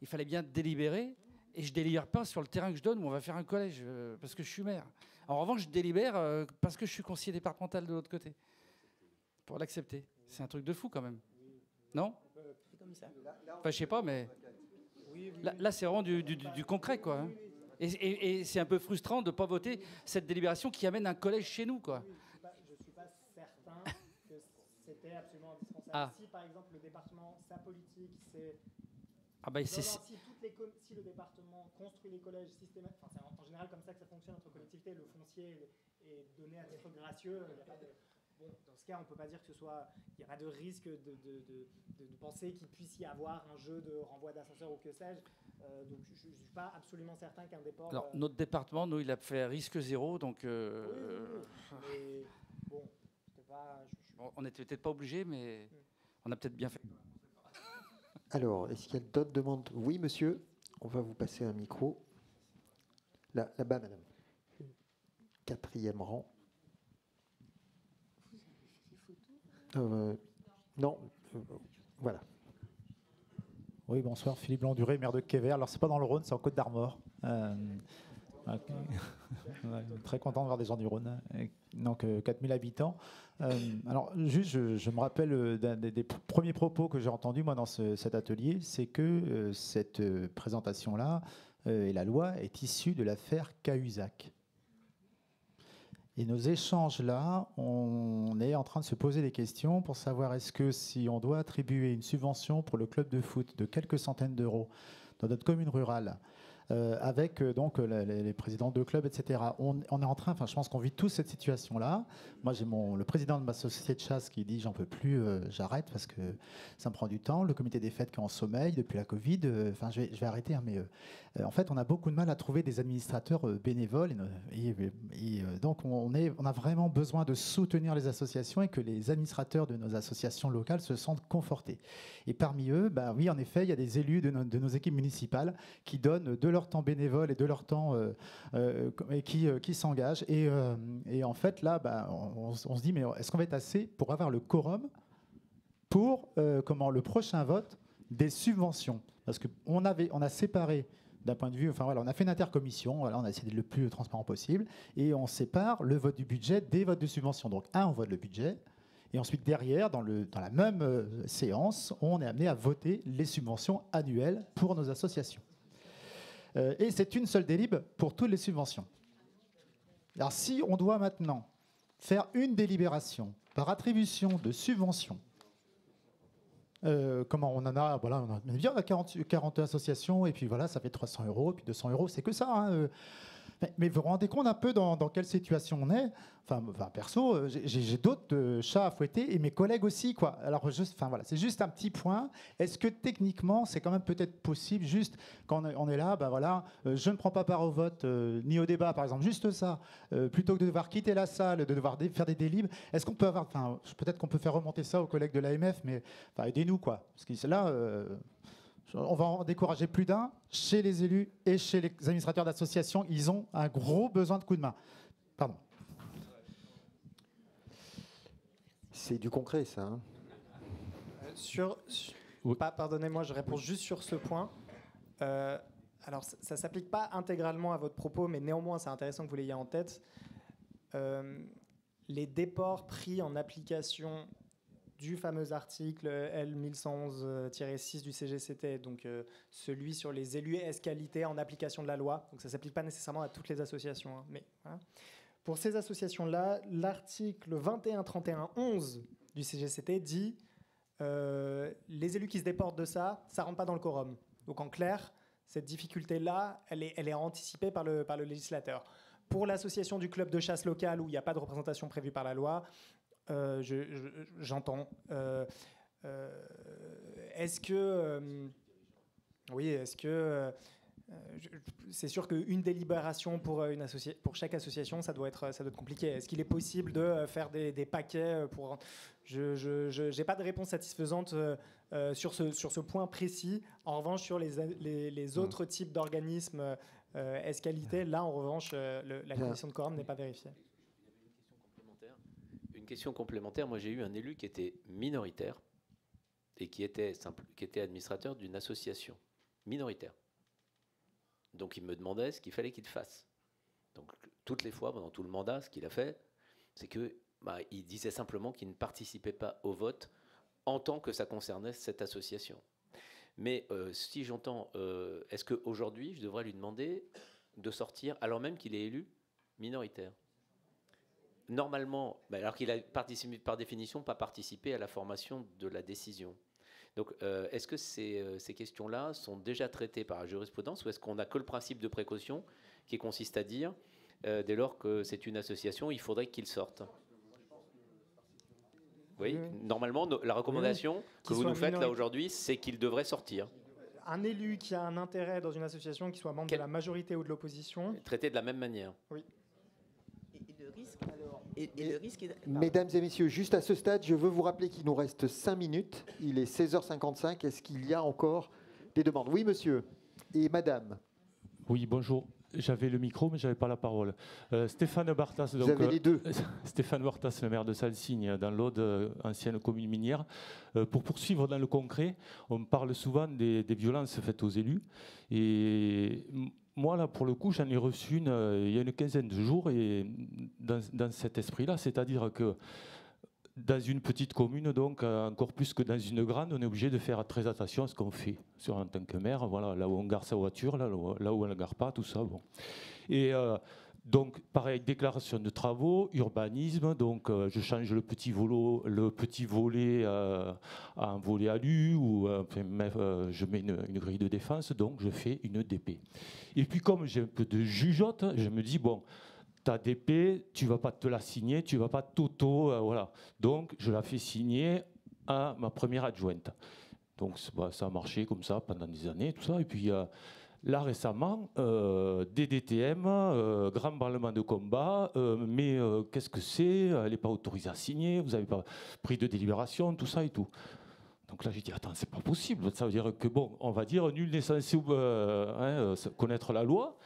il fallait bien délibérer, et je ne délibère pas sur le terrain que je donne où on va faire un collège, parce que je suis maire. En revanche, je délibère parce que je suis conseiller départemental de l'autre côté, pour l'accepter. C'est un truc de fou quand même. Non ? C'est comme ça. Enfin, je sais pas, mais là c'est vraiment du concret, quoi. Hein. Et c'est un peu frustrant de ne pas voter cette délibération qui amène un collège chez nous, quoi. Je ne suis pas certain que c'était absolument indispensable. Si, par exemple, le département, sa politique, c'est Si le département construit les collèges systématiquement, c'est en général comme ça que ça fonctionne entre collectivités, le foncier est donné à titre gracieux. Il y a pas de, bon, dans ce cas, on ne peut pas dire que il n'y a pas de risque de penser qu'il puisse y avoir un jeu de renvoi d'ascenseur ou que sais-je. Donc je ne suis pas absolument certain qu'un départ... Alors, notre département, nous, il a fait risque zéro, donc... Oui. Mais bon, on n'était peut-être pas obligé, mais on a peut-être bien fait. Alors, est-ce qu'il y a d'autres demandes? Oui, monsieur, on va vous passer un micro. Là-bas, madame. 4e rang. Non, voilà. Oui, bonsoir, Philippe Landuré, maire de Quévert. Alors, c'est pas dans le Rhône, c'est en Côte d'Armor. Très content de voir des gens du Rhône. Donc, 4000 habitants. Alors, juste, je me rappelle des premiers propos que j'ai entendus, moi, dans cet atelier, c'est que cette présentation-là et la loi est issue de l'affaire Cahuzac. Et nos échanges là, on est en train de se poser des questions pour savoir est-ce que si on doit attribuer une subvention pour le club de foot de quelques centaines d'euros dans notre commune rurale, avec donc les présidents de clubs, etc. On est en train, je pense qu'on vit tous cette situation-là. Moi, j'ai le président de ma société de chasse qui dit j'en peux plus, j'arrête parce que ça me prend du temps. Le comité des fêtes qui est en sommeil depuis la Covid. Je vais arrêter, hein, mais en fait, on a beaucoup de mal à trouver des administrateurs bénévoles. Et donc, on a vraiment besoin de soutenir les associations et que les administrateurs de nos associations locales se sentent confortés. Et parmi eux, oui, en effet, il y a des élus de nos équipes municipales qui donnent de leur temps bénévole et de leur temps et qui s'engagent. Et en fait, là, on se dit, mais est-ce qu'on va être assez pour avoir le quorum pour le prochain vote des subventions? Parce qu'on a séparé d'un point de vue, on a fait une intercommission, on a essayé d'être le plus transparent possible, et on sépare le vote du budget des votes de subvention. Donc, on vote le budget, et ensuite, derrière, dans la même séance, on est amené à voter les subventions annuelles pour nos associations. Et c'est une seule délib pour toutes les subventions. Alors, si on doit maintenant faire une délibération par attribution de subventions, comment on en a, voilà, on a 40 associations, et puis voilà, ça fait 300 €, puis 200 €, c'est que ça. Hein. Mais vous vous rendez compte un peu dans quelle situation on est? Perso, j'ai d'autres chats à fouetter et mes collègues aussi, quoi. Alors, voilà, c'est juste un petit point. Est-ce que techniquement, c'est quand même peut-être possible, juste quand on est là, je ne prends pas part au vote ni au débat, par exemple, juste ça, plutôt que de devoir quitter la salle, de devoir faire des délibres, est-ce qu'on peut avoir, peut-être qu'on peut faire remonter ça aux collègues de l'AMF, mais aidez-nous, quoi. Parce que là, on va en décourager plus d'un chez les élus et chez les administrateurs d'associations. Ils ont un gros besoin de coup de main. Pardon. C'est du concret, ça. Hein. Pardonnez-moi, je réponds juste sur ce point. Alors, ça ne s'applique pas intégralement à votre propos, mais néanmoins, c'est intéressant que vous l'ayez en tête. Les déports pris en application du fameux article L1111-6 du CGCT, donc celui sur les élus ès-qualité en application de la loi. Donc ça ne s'applique pas nécessairement à toutes les associations. Hein, mais voilà. Pour ces associations-là, l'article 21-31-11 du CGCT dit les élus qui se déportent de ça ne rentre pas dans le quorum. Donc en clair, cette difficulté-là, elle est anticipée par le législateur. Pour l'association du club de chasse local où il n'y a pas de représentation prévue par la loi, j'entends. Est-ce que... c'est sûr qu'une délibération pour chaque association, ça doit être compliqué. Est-ce qu'il est possible de faire des paquets pour... Je n'ai pas de réponse satisfaisante sur ce point précis. En revanche, sur les autres types d'organismes ès-qualité, là, en revanche, la condition de quorum n'est pas vérifiée. Une question complémentaire. Moi, j'ai eu un élu qui était minoritaire et qui était administrateur d'une association minoritaire. Donc, il me demandait ce qu'il fallait qu'il fasse. Donc, toutes les fois, pendant tout le mandat, ce qu'il a fait, c'est qu'il disait simplement qu'il ne participait pas au vote en tant que ça concernait cette association. Mais si j'entends, est-ce qu'aujourd'hui, je devrais lui demander de sortir, alors même qu'il est élu minoritaire ? Normalement, alors qu'il a participé, par définition, pas participé à la formation de la décision. Donc, est-ce que ces questions-là sont déjà traitées par la jurisprudence ou est-ce qu'on n'a que le principe de précaution qui consiste à dire, dès lors que c'est une association, il faudrait qu'il sorte? Oui, normalement, la recommandation que vous nous faites là aujourd'hui, c'est qu'il devrait sortir. Un élu qui a un intérêt dans une association, qui soit membre de la majorité ou de l'opposition. Traité de la même manière. Oui. Et le risque est... Mesdames et messieurs, juste à ce stade, je veux vous rappeler qu'il nous reste 5 minutes. Il est 16h55. Est-ce qu'il y a encore des demandes? Oui, monsieur. Et madame. Oui, bonjour. J'avais le micro, mais je n'avais pas la parole. Stéphane Bartas. Vous avez les deux. Stéphane Bartas, le maire de Salsigne, dans l'Aude, ancienne commune minière. Pour poursuivre dans le concret, on parle souvent des violences faites aux élus. Et moi, là, pour le coup, j'en ai reçu une il y a une quinzaine de jours. Et dans cet esprit-là, c'est-à-dire que dans une petite commune, donc encore plus que dans une grande, on est obligé de faire très attention à ce qu'on fait en tant que maire. Voilà, là où on gare sa voiture, là où on ne la gare pas, tout ça. Bon. Et donc, pareil, déclaration de travaux, urbanisme. Donc, je change le petit volet à un volet alu ou je mets une grille de défense. Donc, je fais une DP. Et puis, comme j'ai un peu de jugeote, je me dis bon. Ta DP, tu ne vas pas te la signer, tu ne vas pas voilà. Donc, je la fais signer à ma première adjointe. Donc, ça a marché comme ça pendant des années, tout ça. Et puis, là, récemment, DDTM, grand branlement de combat, mais qu'est-ce que c'est? Elle n'est pas autorisée à signer, vous n'avez pas pris de délibération, tout ça et tout. Donc là, j'ai dit, attends, c'est pas possible. Ça veut dire que, bon, on va dire, nul n'est censé connaître la loi.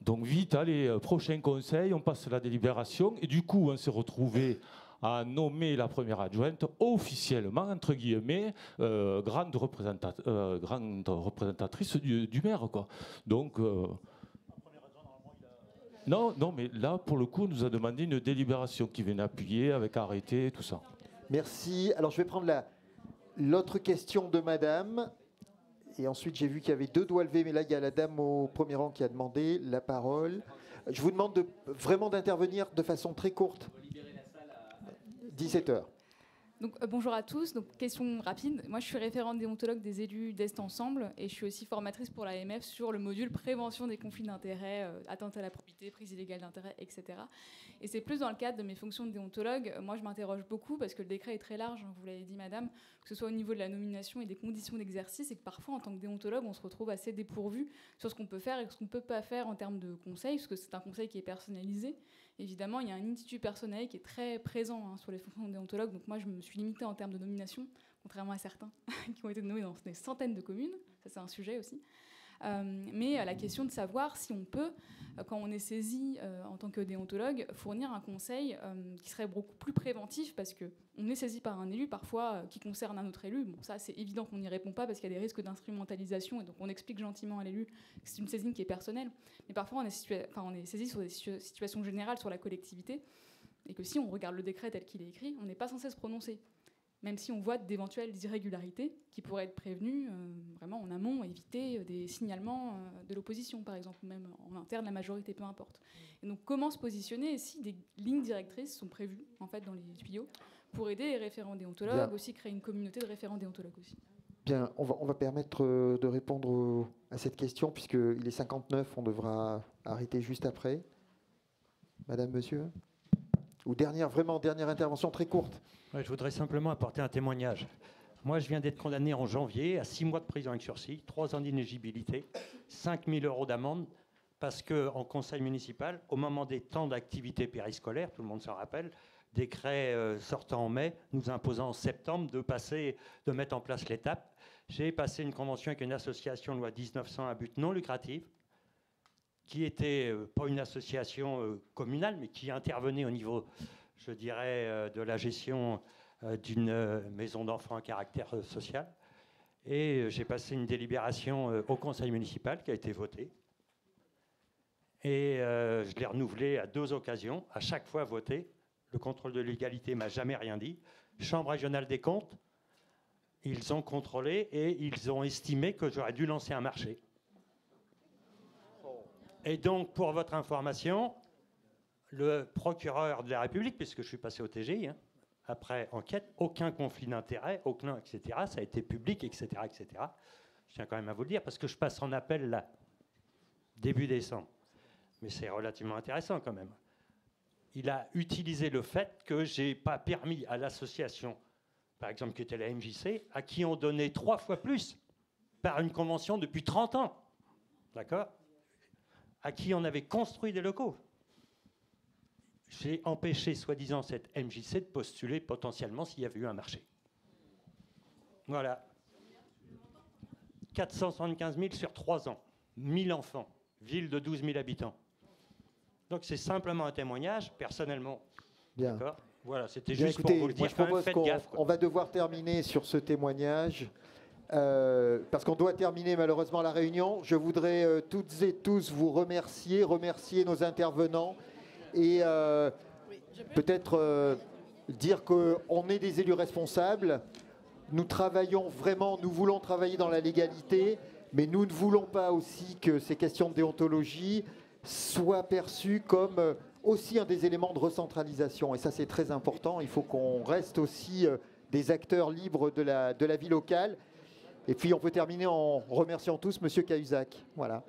Donc vite, allez, prochain conseil, on passe la délibération. Et du coup, on s'est retrouvé à nommer la première adjointe officiellement, entre guillemets, grande représentatrice du maire, quoi. Donc, non, mais là, pour le coup, on nous a demandé une délibération qui vient appuyer avec arrêté, tout ça. Merci. Alors, je vais prendre l'autre question de madame. Et ensuite, j'ai vu qu'il y avait 2 doigts levés, mais là, il y a la dame au premier rang qui a demandé la parole. Je vous demande vraiment d'intervenir de façon très courte. 17h. Donc, bonjour à tous. Donc, question rapide. Moi, je suis référente déontologue des élus d'Est Ensemble et je suis aussi formatrice pour l'AMF sur le module prévention des conflits d'intérêts, atteinte à la probité, prise illégale d'intérêts, etc. Et c'est plus dans le cadre de mes fonctions de déontologue. Moi, je m'interroge beaucoup parce que le décret est très large, vous l'avez dit, madame, que ce soit au niveau de la nomination et des conditions d'exercice, et que parfois, en tant que déontologue, on se retrouve assez dépourvu sur ce qu'on peut faire et ce qu'on ne peut pas faire en termes de conseils, parce que c'est un conseil qui est personnalisé. Évidemment, il y a un institut personnel qui est très présent sur les fonctions de déontologue. Donc moi, je me suis limitée en termes de nomination, contrairement à certains qui ont été nommés dans des centaines de communes. Ça, c'est un sujet aussi. Mais la question de savoir si on peut, quand on est saisi en tant que déontologue, fournir un conseil qui serait beaucoup plus préventif, parce qu'on est saisi par un élu, parfois, qui concerne un autre élu. Bon, ça, c'est évident qu'on n'y répond pas, parce qu'il y a des risques d'instrumentalisation, et donc on explique gentiment à l'élu que c'est une saisine qui est personnelle. Mais parfois, on est saisi sur des situations générales sur la collectivité, et que si on regarde le décret tel qu'il est écrit, on n'est pas censé se prononcer. Même si on voit d'éventuelles irrégularités qui pourraient être prévenues vraiment en amont, éviter des signalements de l'opposition, par exemple, ou même en interne, la majorité, peu importe. Et donc, comment se positionner, et si des lignes directrices sont prévues, en fait, dans les tuyaux, pour aider les référents déontologues, aussi créer une communauté de référents déontologues aussi. Bien, on va permettre de répondre à cette question, puisqu'il est 59, on devra arrêter juste après. Madame, monsieur? Ou dernière intervention très courte. Ouais, je voudrais simplement apporter un témoignage. Moi, je viens d'être condamné en janvier à 6 mois de prison avec sursis, 3 ans d'inéligibilité, 5 000 € d'amende, parce qu'en conseil municipal, au moment des temps d'activité périscolaire, tout le monde s'en rappelle, décret sortant en mai, nous imposant en septembre de mettre en place l'étape. J'ai passé une convention avec une association loi 1900 à but non lucratif, qui était pas une association communale, mais qui intervenait au niveau, je dirais, de la gestion d'une maison d'enfants à caractère social. Et j'ai passé une délibération au conseil municipal qui a été votée. Et je l'ai renouvelée à 2 occasions, à chaque fois votée. Le contrôle de légalité ne m'a jamais rien dit. Chambre régionale des comptes, ils ont contrôlé et ils ont estimé que j'aurais dû lancer un marché. Et donc, pour votre information, le procureur de la République, puisque je suis passé au TGI, après enquête, aucun conflit d'intérêt, aucun, etc. Ça a été public, etc., etc. Je tiens quand même à vous le dire, parce que je passe en appel là, début décembre. Mais c'est relativement intéressant quand même. Il a utilisé le fait que je n'ai pas permis à l'association, par exemple, qui était la MJC, à qui on donnait 3 fois plus par une convention depuis 30 ans, d'accord, à qui on avait construit des locaux. J'ai empêché, soi-disant, cette MJC de postuler potentiellement s'il y avait eu un marché. Voilà. 475 000 sur 3 ans. 1000 enfants. Ville de 12 000 habitants. Donc c'est simplement un témoignage, personnellement. Bien. D'accord. Voilà, c'était Bien, juste écoutez, pour vous le moi, dire. je Quand même, propose faites gaffe, quoi. qu'on va devoir terminer sur ce témoignage. Parce qu'on doit terminer malheureusement la réunion. Je voudrais toutes et tous vous remercier nos intervenants et peut-être dire qu'on est des élus responsables. Nous travaillons vraiment, nous voulons travailler dans la légalité, mais nous ne voulons pas aussi que ces questions de déontologie soient perçues comme aussi un des éléments de recentralisation. Et ça, c'est très important. Il faut qu'on reste aussi des acteurs libres de la vie locale. Et puis, on peut terminer en remerciant tous M. Cahuzac. Voilà.